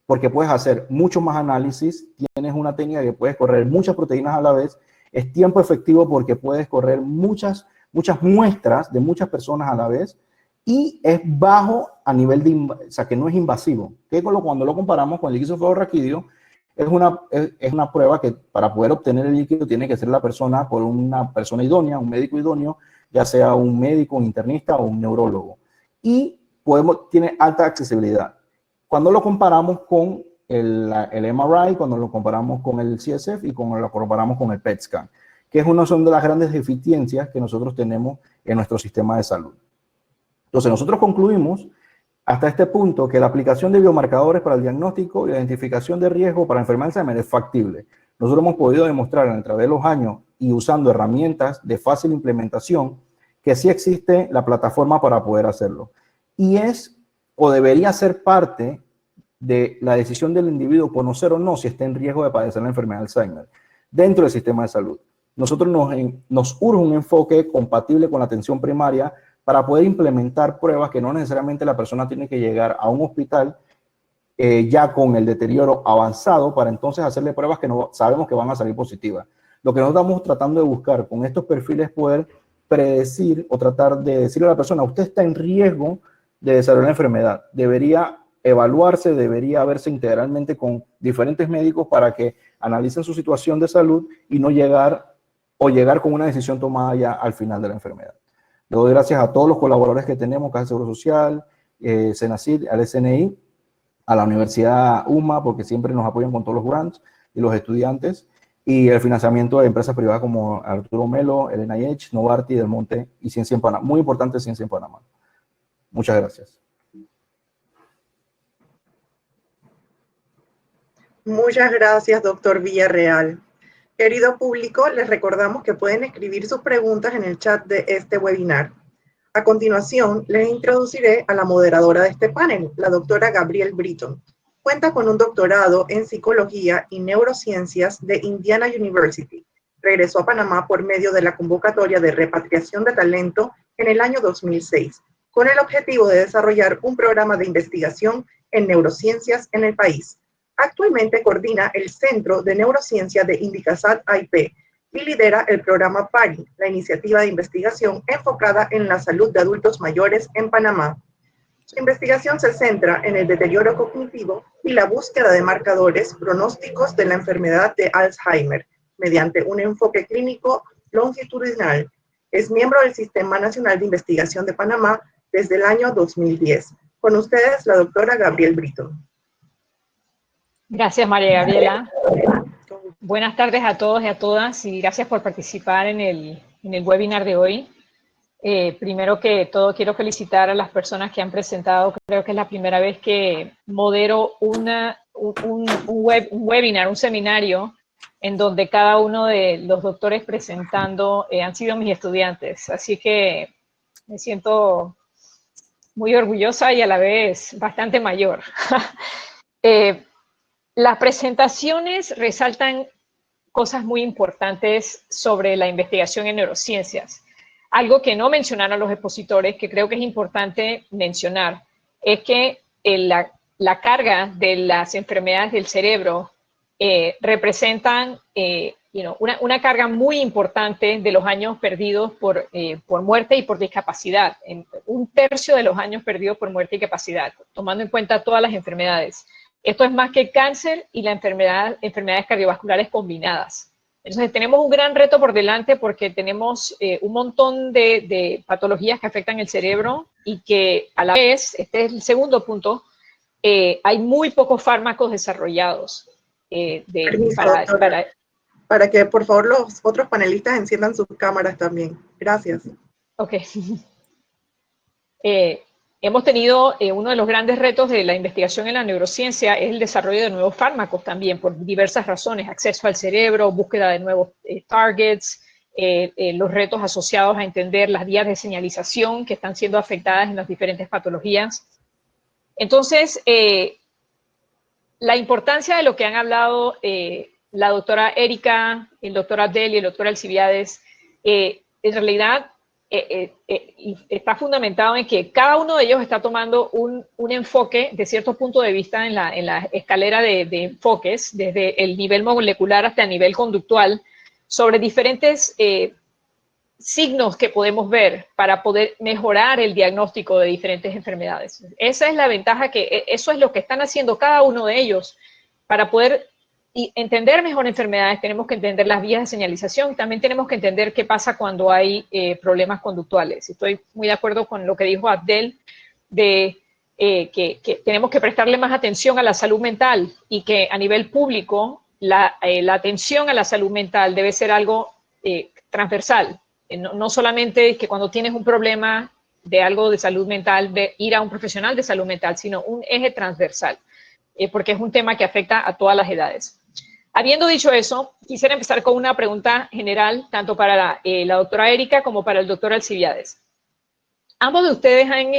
porque puedes hacer mucho más análisis, tienes una técnica que puedes correr muchas proteínas a la vez, es tiempo efectivo porque puedes correr muchas muestras de muchas personas a la vez, y es bajo a nivel de, o sea, que no es invasivo. Que cuando lo comparamos con el líquido cefalorraquídeo, es una prueba que para poder obtener el líquido tiene que ser la persona por una persona idónea, un médico idóneo, ya sea un médico, un internista o un neurólogo. Y tiene alta accesibilidad. Cuando lo comparamos con el MRI, cuando lo comparamos con el CSF y cuando lo comparamos con el PET scan, que son de las grandes deficiencias que nosotros tenemos en nuestro sistema de salud. Entonces, nosotros concluimos hasta este punto que la aplicación de biomarcadores para el diagnóstico y la identificación de riesgo para enfermedad de Alzheimer es factible. Nosotros hemos podido demostrar a través de los años y usando herramientas de fácil implementación que sí existe la plataforma para poder hacerlo. Y es o debería ser parte de la decisión del individuo conocer o no si está en riesgo de padecer la enfermedad de Alzheimer dentro del sistema de salud. Nosotros nos urge un enfoque compatible con la atención primaria para poder implementar pruebas que no necesariamente la persona tiene que llegar a un hospital ya con el deterioro avanzado para entonces hacerle pruebas que no sabemos que van a salir positivas. Lo que nosotros estamos tratando de buscar con estos perfiles es poder predecir o tratar de decirle a la persona, usted está en riesgo de desarrollar la enfermedad, debería evaluarse, debería verse integralmente con diferentes médicos para que analicen su situación de salud y no llegar con una decisión tomada ya al final de la enfermedad. Le doy gracias a todos los colaboradores que tenemos, Caja de Seguro Social, Senacid, al SNI, a la Universidad UMA, porque siempre nos apoyan con todos los grants, y los estudiantes, y el financiamiento de empresas privadas como Arturo Melo, el NIH, Novartis, Del Monte y Ciencia en Panamá. Muy importante Ciencia en Panamá. Muchas gracias. Muchas gracias, doctor Villarreal. Querido público, les recordamos que pueden escribir sus preguntas en el chat de este webinar. A continuación, les introduciré a la moderadora de este panel, la doctora Gabrielle Britton. Cuenta con un doctorado en Psicología y Neurociencias de Indiana University. Regresó a Panamá por medio de la convocatoria de repatriación de talento en el año 2006, con el objetivo de desarrollar un programa de investigación en neurociencias en el país. Actualmente coordina el Centro de Neurociencia de Indicasat IP y lidera el programa PARI, la iniciativa de investigación enfocada en la salud de adultos mayores en Panamá. Su investigación se centra en el deterioro cognitivo y la búsqueda de marcadores pronósticos de la enfermedad de Alzheimer mediante un enfoque clínico longitudinal. Es miembro del Sistema Nacional de Investigación de Panamá desde el año 2010. Con ustedes, la doctora Gabrielle Britton. Gracias, María Gabriela. Buenas tardes a todos y a todas y gracias por participar en el webinar de hoy. Primero que todo, quiero felicitar a las personas que han presentado. Creo que es la primera vez que modero un webinar, un seminario, en donde cada uno de los doctores presentando han sido mis estudiantes. Así que me siento muy orgullosa y a la vez bastante mayor. Las presentaciones resaltan cosas muy importantes sobre la investigación en neurociencias. Algo que no mencionaron los expositores, que creo que es importante mencionar, es que la carga de las enfermedades del cerebro representan una carga muy importante de los años perdidos por muerte y por discapacidad. Un tercio de los años perdidos por muerte y discapacidad, tomando en cuenta todas las enfermedades. Esto es más que cáncer y la enfermedades cardiovasculares combinadas. Entonces tenemos un gran reto por delante porque tenemos un montón de patologías que afectan el cerebro y que a la vez, este es el segundo punto, hay muy pocos fármacos desarrollados. Para que por favor los otros panelistas enciendan sus cámaras también. Gracias. Ok. Hemos tenido uno de los grandes retos de la investigación en la neurociencia es el desarrollo de nuevos fármacos también, por diversas razones, acceso al cerebro, búsqueda de nuevos targets, los retos asociados a entender las vías de señalización que están siendo afectadas en las diferentes patologías. Entonces, la importancia de lo que han hablado la doctora Erika, el doctor Abdel y el doctor Alcibiades, en realidad, está fundamentado en que cada uno de ellos está tomando un enfoque de cierto punto de vista en la escalera de enfoques, desde el nivel molecular hasta el nivel conductual, sobre diferentes signos que podemos ver para poder mejorar el diagnóstico de diferentes enfermedades. Esa es la ventaja, que eso es lo que están haciendo cada uno de ellos. Para poder entender mejor enfermedades, tenemos que entender las vías de señalización, también tenemos que entender qué pasa cuando hay problemas conductuales. Estoy muy de acuerdo con lo que dijo Abdel, de que tenemos que prestarle más atención a la salud mental, y que a nivel público la atención a la salud mental debe ser algo transversal. No solamente que cuando tienes un problema de algo de salud mental, de ir a un profesional de salud mental, sino un eje transversal, porque es un tema que afecta a todas las edades. Habiendo dicho eso, quisiera empezar con una pregunta general, tanto para la doctora Erika como para el doctor Alcibiades. Ambos de ustedes han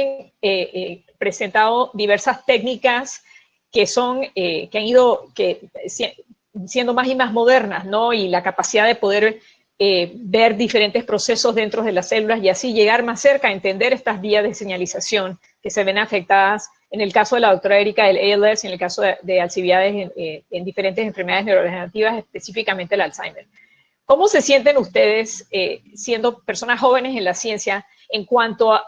presentado diversas técnicas que han ido siendo más y más modernas, ¿no? Y la capacidad de poder ver diferentes procesos dentro de las células y así llegar más cerca a entender estas vías de señalización que se ven afectadas, en el caso de la doctora Erika, el ALS, y en el caso de Alcibiades, en diferentes enfermedades neurodegenerativas, específicamente el Alzheimer. ¿Cómo se sienten ustedes siendo personas jóvenes en la ciencia en cuanto a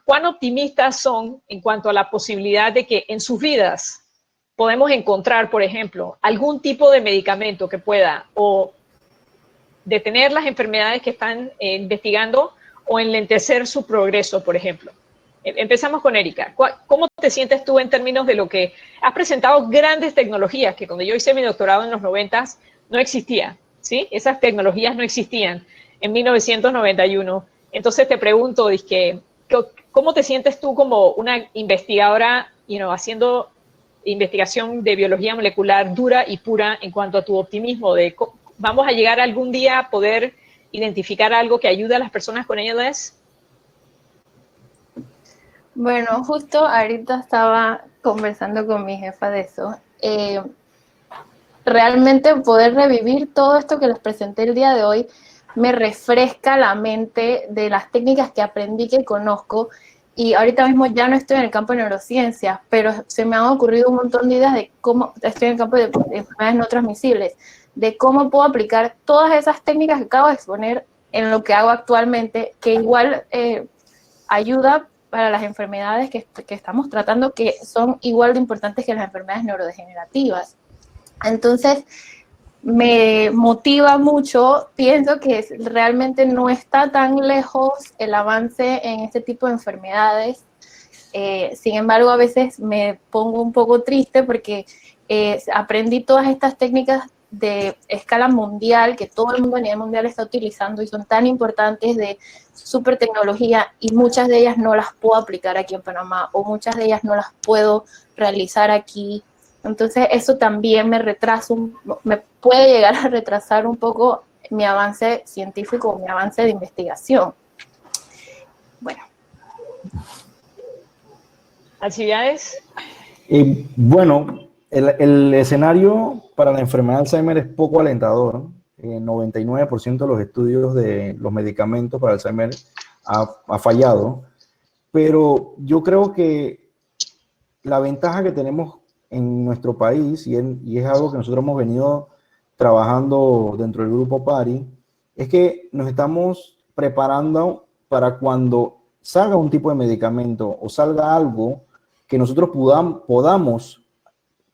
cuán optimistas son en cuanto a la posibilidad de que en sus vidas podemos encontrar, por ejemplo, algún tipo de medicamento que pueda o detener las enfermedades que están investigando o enlentecer su progreso, por ejemplo? Empezamos con Erika. ¿Cómo te sientes tú en términos de lo que has presentado grandes tecnologías que cuando yo hice mi doctorado en los 90s no existía, ¿sí? Esas tecnologías no existían en 1991. Entonces te pregunto, ¿cómo te sientes tú como una investigadora, haciendo investigación de biología molecular dura y pura en cuanto a tu optimismo de vamos a llegar algún día a poder identificar algo que ayude a las personas con ALS? Bueno, justo ahorita estaba conversando con mi jefa de eso. Realmente poder revivir todo esto que les presenté el día de hoy me refresca la mente de las técnicas que aprendí, que conozco, y ahorita mismo ya no estoy en el campo de neurociencias, pero se me han ocurrido un montón de ideas de cómo, estoy en el campo de enfermedades no transmisibles, de cómo puedo aplicar todas esas técnicas que acabo de exponer en lo que hago actualmente, que igual ayuda para las enfermedades que estamos tratando, que son igual de importantes que las enfermedades neurodegenerativas. Entonces, me motiva mucho, pienso que realmente no está tan lejos el avance en este tipo de enfermedades. Sin embargo, a veces me pongo un poco triste porque aprendí todas estas técnicas de escala mundial, que todo el mundo a nivel mundial está utilizando y son tan importantes, de super tecnología, y muchas de ellas no las puedo aplicar aquí en Panamá, o muchas de ellas no las puedo realizar aquí. Entonces eso también me puede llegar a retrasar un poco mi avance científico, mi avance de investigación. Bueno. ¿Alcibiades? Bueno, el escenario para la enfermedad de Alzheimer es poco alentador. 99% de los estudios de los medicamentos para Alzheimer ha fallado, pero yo creo que la ventaja que tenemos en nuestro país, y es algo que nosotros hemos venido trabajando dentro del grupo PARI, es que nos estamos preparando para cuando salga un tipo de medicamento o salga algo que nosotros podamos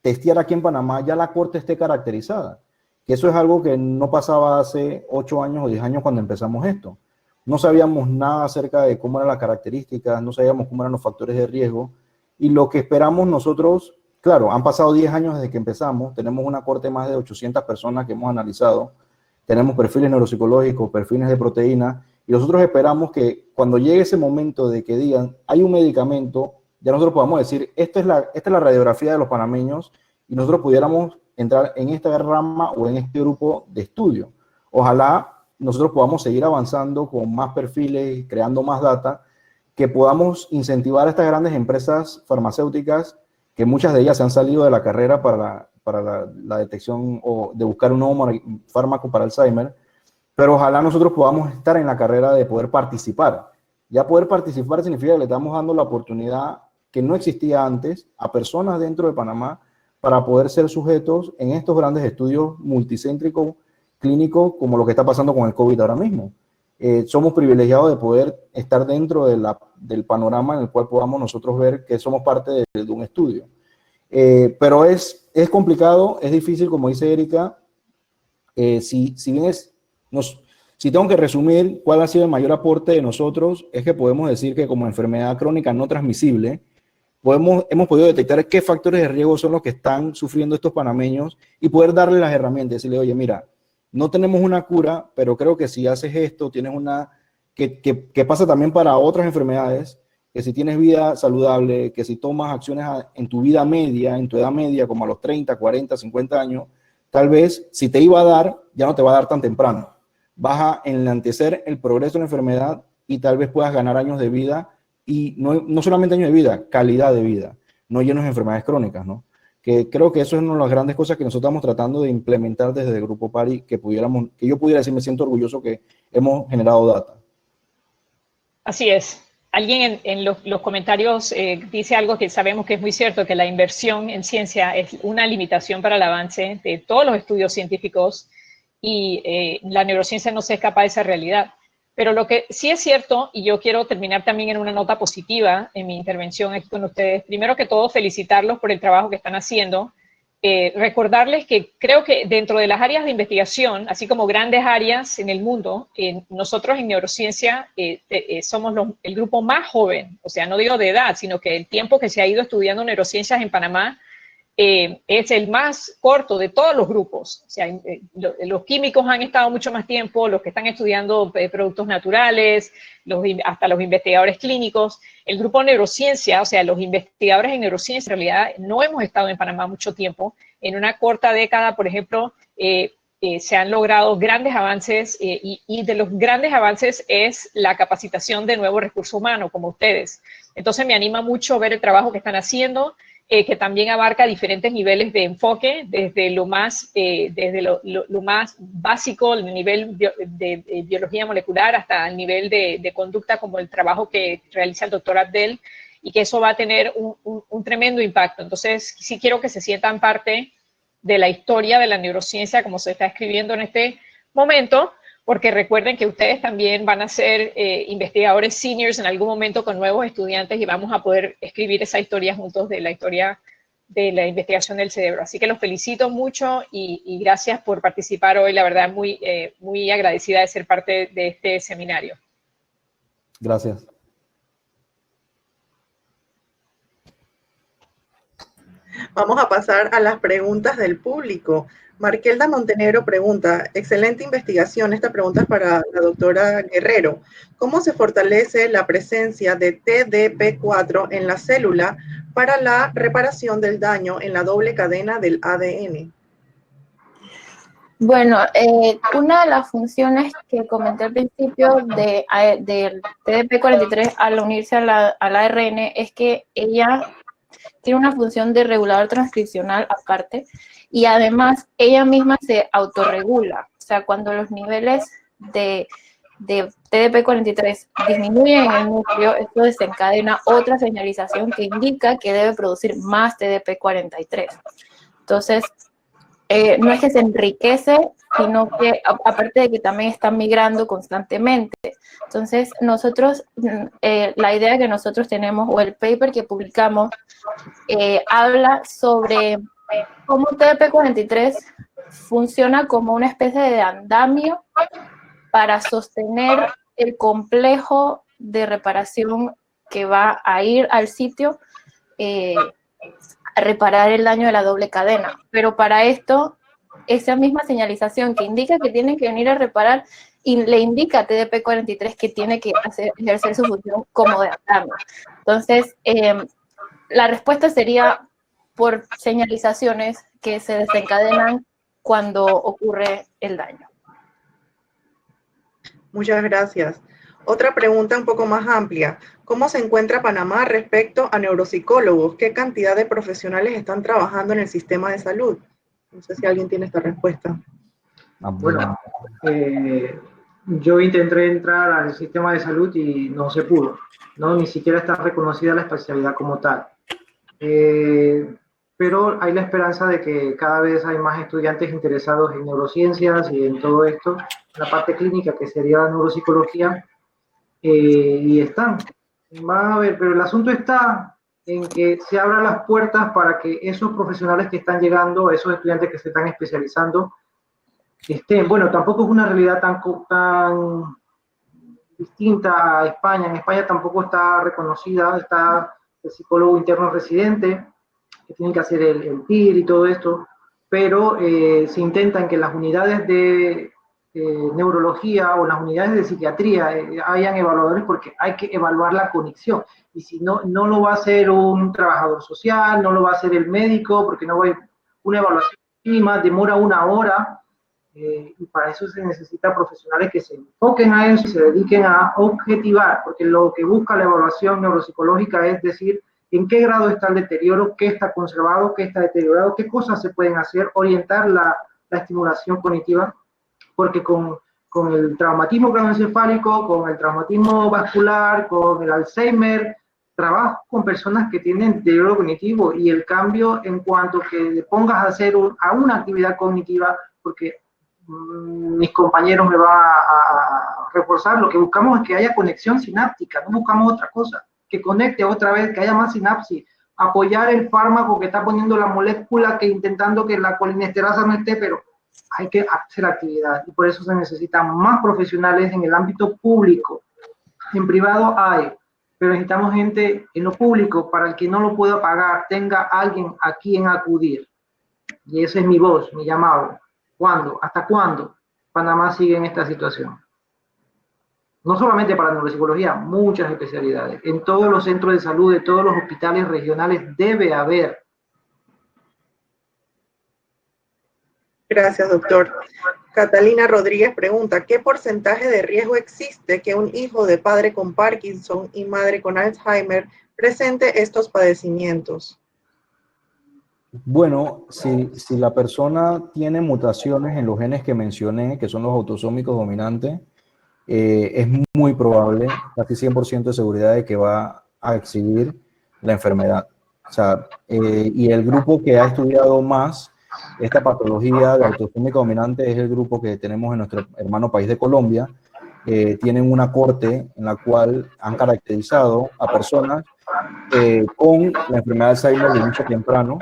testear aquí en Panamá, ya la corte esté caracterizada. Que eso es algo que no pasaba hace 8 años o 10 años cuando empezamos esto. No sabíamos nada acerca de cómo eran las características, no sabíamos cómo eran los factores de riesgo, y lo que esperamos nosotros, claro, han pasado 10 años desde que empezamos, tenemos una corte de más de 800 personas que hemos analizado, tenemos perfiles neuropsicológicos, perfiles de proteína, y nosotros esperamos que cuando llegue ese momento de que digan, hay un medicamento, ya nosotros podamos decir, esta es la radiografía de los panameños, y nosotros pudiéramos entrar en esta rama o en este grupo de estudio. Ojalá nosotros podamos seguir avanzando con más perfiles, creando más data, que podamos incentivar a estas grandes empresas farmacéuticas, que muchas de ellas se han salido de la carrera para la detección o de buscar un nuevo fármaco para Alzheimer, pero ojalá nosotros podamos estar en la carrera de poder participar. Ya poder participar significa que le estamos dando la oportunidad que no existía antes a personas dentro de Panamá para poder ser sujetos en estos grandes estudios multicéntricos clínicos como lo que está pasando con el COVID ahora mismo. somos privilegiados de poder estar dentro del panorama en el cual podamos nosotros ver que somos parte de un estudio. Pero es complicado, es difícil, como dice Erika. Si tengo que resumir cuál ha sido el mayor aporte de nosotros, es que podemos decir que como enfermedad crónica no transmisible, hemos podido detectar qué factores de riesgo son los que están sufriendo estos panameños y poder darles las herramientas, decirle, oye, mira, no tenemos una cura, pero creo que si haces esto, tienes que pasa también para otras enfermedades, que si tienes vida saludable, que si tomas acciones en tu vida media, en tu edad media, como a los 30, 40, 50 años, tal vez si te iba a dar, ya no te va a dar tan temprano. Vas a enlantecer el progreso de la enfermedad y tal vez puedas ganar años de vida, y no solamente años de vida, calidad de vida, no llenos de enfermedades crónicas, ¿no? Que creo que eso es una de las grandes cosas que nosotros estamos tratando de implementar desde el Grupo PARI, que yo pudiera decir, me siento orgulloso que hemos generado data. Así es. Alguien en los comentarios dice algo que sabemos que es muy cierto, que la inversión en ciencia es una limitación para el avance de todos los estudios científicos, y la neurociencia no se escapa de esa realidad. Pero lo que sí es cierto, y yo quiero terminar también en una nota positiva en mi intervención aquí con ustedes, primero que todo felicitarlos por el trabajo que están haciendo, recordarles que creo que dentro de las áreas de investigación, así como grandes áreas en el mundo, nosotros en neurociencia somos el grupo más joven, o sea, no digo de edad, sino que el tiempo que se ha ido estudiando neurociencias en Panamá es el más corto de todos los grupos. O sea, los químicos han estado mucho más tiempo, los que están estudiando productos naturales, hasta los investigadores clínicos. El grupo neurociencia, o sea, los investigadores en neurociencia, en realidad no hemos estado en Panamá mucho tiempo. En una corta década, por ejemplo, se han logrado grandes avances, y de los grandes avances es la capacitación de nuevo recurso humano, como ustedes. Entonces me anima mucho ver el trabajo que están haciendo, que también abarca diferentes niveles de enfoque, desde lo más básico, el nivel de biología molecular, hasta el nivel de conducta, como el trabajo que realiza el doctor Abdel, y que eso va a tener un tremendo impacto. Entonces, sí quiero que se sientan parte de la historia de la neurociencia, como se está escribiendo en este momento, porque recuerden que ustedes también van a ser investigadores seniors en algún momento con nuevos estudiantes, y vamos a poder escribir esa historia juntos, de la historia de la investigación del cerebro. Así que los felicito mucho y gracias por participar hoy. La verdad, muy agradecida de ser parte de este seminario. Gracias. Vamos a pasar a las preguntas del público. Markelda Montenegro pregunta, excelente investigación. Esta pregunta es para la doctora Guerrero. ¿Cómo se fortalece la presencia de TDP4 en la célula para la reparación del daño en la doble cadena del ADN? Bueno, una de las funciones que comenté al principio del TDP43 al unirse al ARN es que ella tiene una función de regulador transcripcional aparte, y además ella misma se autorregula. O sea, cuando los niveles de TDP43 disminuyen en el núcleo, esto desencadena otra señalización que indica que debe producir más TDP43. Entonces, no es que se enriquece, sino que aparte de que también está migrando constantemente. Entonces, nosotros, la idea que nosotros tenemos, o el paper que publicamos, habla sobre cómo TDP43 funciona como una especie de andamio para sostener el complejo de reparación que va a ir al sitio a reparar el daño de la doble cadena. Pero para esto, esa misma señalización que indica que tiene que venir a reparar, y le indica a TDP43 que tiene que ejercer su función como de andamio. Entonces, la respuesta sería por señalizaciones que se desencadenan cuando ocurre el daño. Muchas gracias. Otra pregunta un poco más amplia. ¿Cómo se encuentra Panamá respecto a neuropsicólogos? ¿Qué cantidad de profesionales están trabajando en el sistema de salud? No sé si alguien tiene esta respuesta. Bueno, yo intenté entrar al sistema de salud y no se pudo, ¿no? Ni siquiera está reconocida la especialidad como tal. pero hay la esperanza de que cada vez hay más estudiantes interesados en neurociencias y en todo esto, en la parte clínica que sería la neuropsicología, y están. Van a ver, pero el asunto está en que se abran las puertas para que esos profesionales que están llegando, esos estudiantes que se están especializando, estén. Bueno, tampoco es una realidad tan distinta a España. En España tampoco está reconocida, está el psicólogo interno residente, que tienen que hacer el PIR y todo esto, pero se intentan que las unidades de neurología o las unidades de psiquiatría hayan evaluadores, porque hay que evaluar la conexión, y si no, no lo va a hacer un trabajador social, no lo va a hacer el médico, porque no va a una evaluación mínima, demora 1 hora, y para eso se necesita profesionales que se enfoquen a eso y se dediquen a objetivar, porque lo que busca la evaluación neuropsicológica es decir en qué grado está el deterioro, qué está conservado, qué está deteriorado, qué cosas se pueden hacer, orientar la estimulación cognitiva, porque con el traumatismo craneoencefálico, con el traumatismo vascular, con el Alzheimer, trabajo con personas que tienen deterioro cognitivo, y el cambio en cuanto que le pongas a hacer a una actividad cognitiva, porque mis compañeros me van a reforzar, lo que buscamos es que haya conexión sináptica, no buscamos otra cosa, que conecte otra vez, que haya más sinapsis, apoyar el fármaco que está poniendo la molécula, que intentando que la colinesterasa no esté, pero hay que hacer actividad, y por eso se necesitan más profesionales en el ámbito público. En privado hay, pero necesitamos gente en lo público para el que no lo pueda pagar, tenga alguien a quien acudir. Y esa es mi voz, mi llamado. ¿Cuándo? ¿Hasta cuándo Panamá sigue en esta situación? No solamente para neuropsicología, muchas especialidades. En todos los centros de salud, de todos los hospitales regionales debe haber. Gracias, doctor. Catalina Rodríguez pregunta, ¿qué porcentaje de riesgo existe que un hijo de padre con Parkinson y madre con Alzheimer presente estos padecimientos? Bueno, si la persona tiene mutaciones en los genes que mencioné, que son los autosómicos dominantes, es muy probable, casi 100% de seguridad, de que va a exhibir la enfermedad. O sea, y el grupo que ha estudiado más esta patología de autosómico dominante es el grupo que tenemos en nuestro hermano país de Colombia. Tienen una corte en la cual han caracterizado a personas con la enfermedad de Alzheimer de inicio temprano,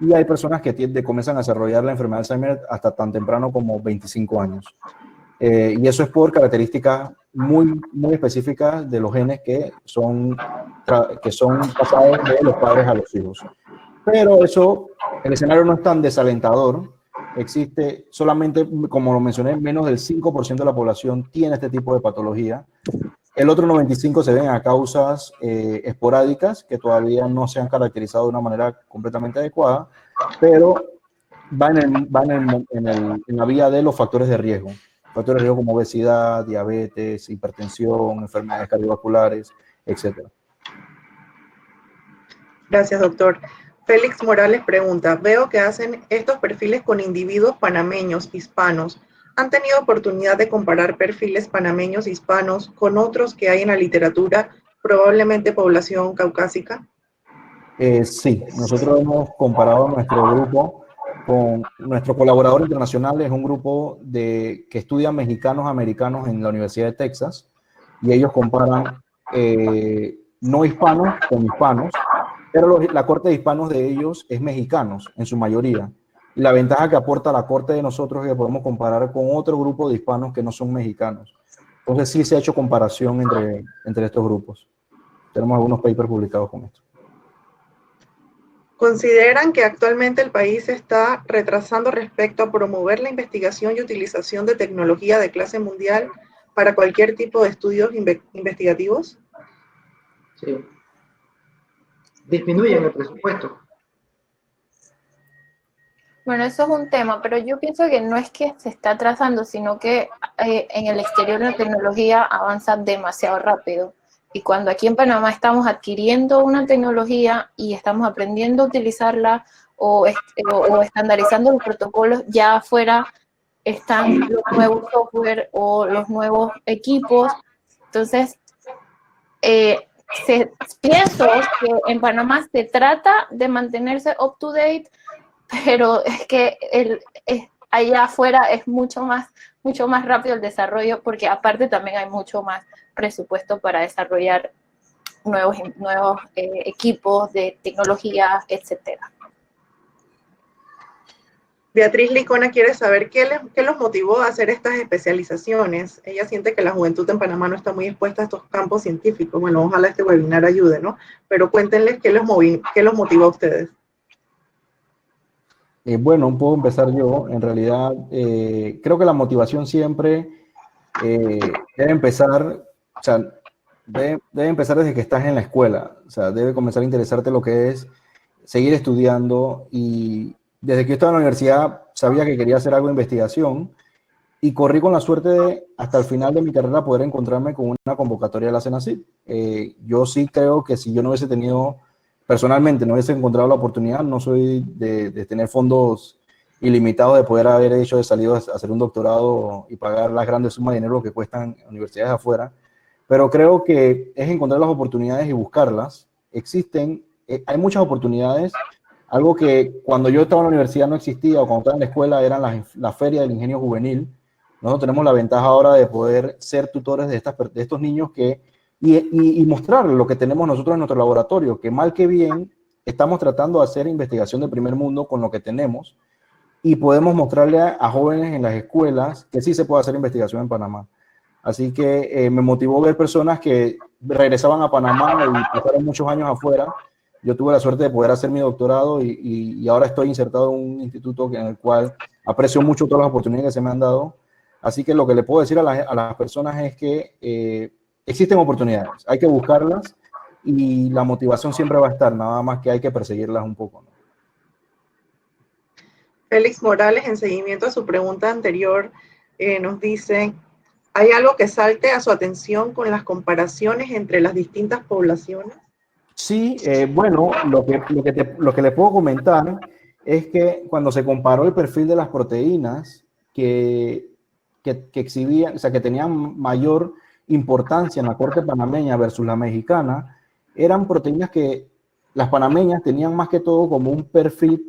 y hay personas que comienzan a desarrollar la enfermedad de Alzheimer hasta tan temprano como 25 años. Y eso es por características muy específicas de los genes que son pasados de los padres a los hijos. Pero eso, el escenario no es tan desalentador. Existe solamente, como lo mencioné, menos del 5% de la población tiene este tipo de patología. El otro 95% se ven a causas esporádicas que todavía no se han caracterizado de una manera completamente adecuada, pero va en la vía de los factores de riesgo. Factores de riesgo como obesidad, diabetes, hipertensión, enfermedades cardiovasculares, etc. Gracias, doctor. Félix Morales pregunta, veo que hacen estos perfiles con individuos panameños, hispanos. ¿Han tenido oportunidad de comparar perfiles panameños, hispanos con otros que hay en la literatura, probablemente población caucásica? Sí, nosotros hemos comparado nuestro grupo con nuestro colaborador internacional. Es un grupo que estudia mexicanos americanos en la Universidad de Texas, y ellos comparan no hispanos con hispanos, pero la corte de hispanos de ellos es mexicanos en su mayoría. Y la ventaja que aporta la corte de nosotros es que podemos comparar con otro grupo de hispanos que no son mexicanos. Entonces sí se ha hecho comparación entre estos grupos. Tenemos algunos papers publicados con esto. ¿Consideran que actualmente el país se está retrasando respecto a promover la investigación y utilización de tecnología de clase mundial para cualquier tipo de estudios investigativos? Sí. Disminuyen el presupuesto. Bueno, eso es un tema, pero yo pienso que no es que se está atrasando, sino que en el exterior la tecnología avanza demasiado rápido. Y cuando aquí en Panamá estamos adquiriendo una tecnología y estamos aprendiendo a utilizarla o estandarizando los protocolos, ya afuera están los nuevos software o los nuevos equipos. Entonces, pienso que en Panamá se trata de mantenerse up to date, pero es que allá afuera es mucho más rápido el desarrollo, porque aparte también hay mucho más presupuesto para desarrollar nuevos equipos de tecnología, etcétera. Beatriz Licona quiere saber qué los motivó a hacer estas especializaciones. Ella siente que la juventud en Panamá no está muy expuesta a estos campos científicos. Bueno, ojalá este webinar ayude, ¿no? Pero cuéntenles qué los motivó a ustedes. Bueno, puedo empezar yo. En realidad, creo que la motivación siempre debe empezar, o sea, debe empezar desde que estás en la escuela. O sea, debe comenzar a interesarte lo que es seguir estudiando. Y desde que yo estaba en la universidad sabía que quería hacer algo de investigación y corrí con la suerte de, hasta el final de mi carrera, poder encontrarme con una convocatoria de la CENACYT. Yo sí creo que si yo no hubiese tenido, personalmente, no hubiese encontrado la oportunidad, no soy de tener fondos ilimitados, de poder haber hecho de salido a hacer un doctorado y pagar las grandes sumas de dinero que cuestan universidades afuera, pero creo que es encontrar las oportunidades y buscarlas. Existen, hay muchas oportunidades. Algo que cuando yo estaba en la universidad no existía, o cuando estaba en la escuela, eran la feria del ingenio juvenil. Nosotros tenemos la ventaja ahora de poder ser tutores de estos niños y mostrarles lo que tenemos nosotros en nuestro laboratorio, que mal que bien estamos tratando de hacer investigación de primer mundo con lo que tenemos y podemos mostrarle a jóvenes en las escuelas que sí se puede hacer investigación en Panamá. Así que me motivó ver personas que regresaban a Panamá y pasaron muchos años afuera. Yo tuve la suerte de poder hacer mi doctorado y ahora estoy insertado en un instituto en el cual aprecio mucho todas las oportunidades que se me han dado. Así que lo que le puedo decir a las personas es que existen oportunidades, hay que buscarlas y la motivación siempre va a estar, nada más que hay que perseguirlas un poco, ¿no? Félix Morales, en seguimiento a su pregunta anterior, nos dice, ¿hay algo que salte a su atención con las comparaciones entre las distintas poblaciones? Sí, bueno, lo que le puedo comentar es que cuando se comparó el perfil de las proteínas que exhibían, o sea, que tenían mayor importancia en la corte panameña versus la mexicana, eran proteínas que las panameñas tenían más que todo como un perfil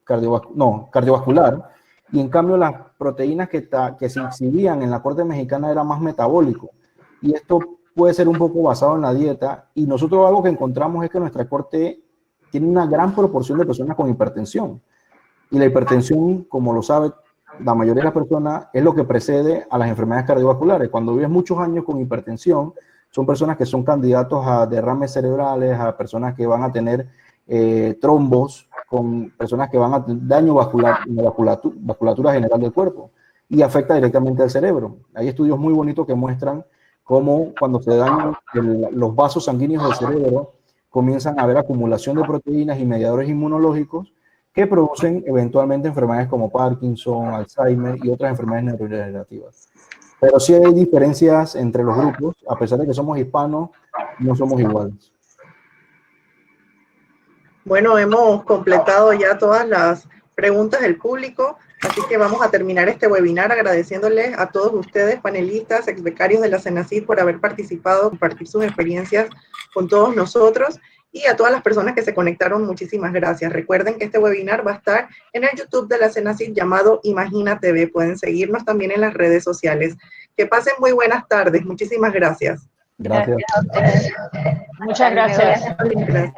cardiovascular, y en cambio las proteínas que se exhibían en la corte mexicana eran más metabólico. Y esto puede ser un poco basado en la dieta, y nosotros algo que encontramos es que nuestra corte tiene una gran proporción de personas con hipertensión. Y la hipertensión, como lo sabe la mayoría de las personas, es lo que precede a las enfermedades cardiovasculares. Cuando vives muchos años con hipertensión, son personas que son candidatos a derrames cerebrales, a personas que van a tener trombos, con personas que van a tener daño vascular en la vasculatura general del cuerpo, y afecta directamente al cerebro. Hay estudios muy bonitos que muestran cómo cuando se dañan los vasos sanguíneos del cerebro, comienzan a haber acumulación de proteínas y mediadores inmunológicos que producen eventualmente enfermedades como Parkinson, Alzheimer y otras enfermedades neurodegenerativas. Pero sí hay diferencias entre los grupos, a pesar de que somos hispanos, no somos iguales. Bueno, hemos completado ya todas las preguntas del público, así que vamos a terminar este webinar agradeciéndoles a todos ustedes, panelistas, ex becarios de la CENACYT, por haber participado, compartir sus experiencias con todos nosotros, y a todas las personas que se conectaron, muchísimas gracias. Recuerden que este webinar va a estar en el YouTube de la CENACYT llamado Imagina TV. Pueden seguirnos también en las redes sociales. Que pasen muy buenas tardes. Muchísimas gracias. Gracias. Muchas gracias. Gracias.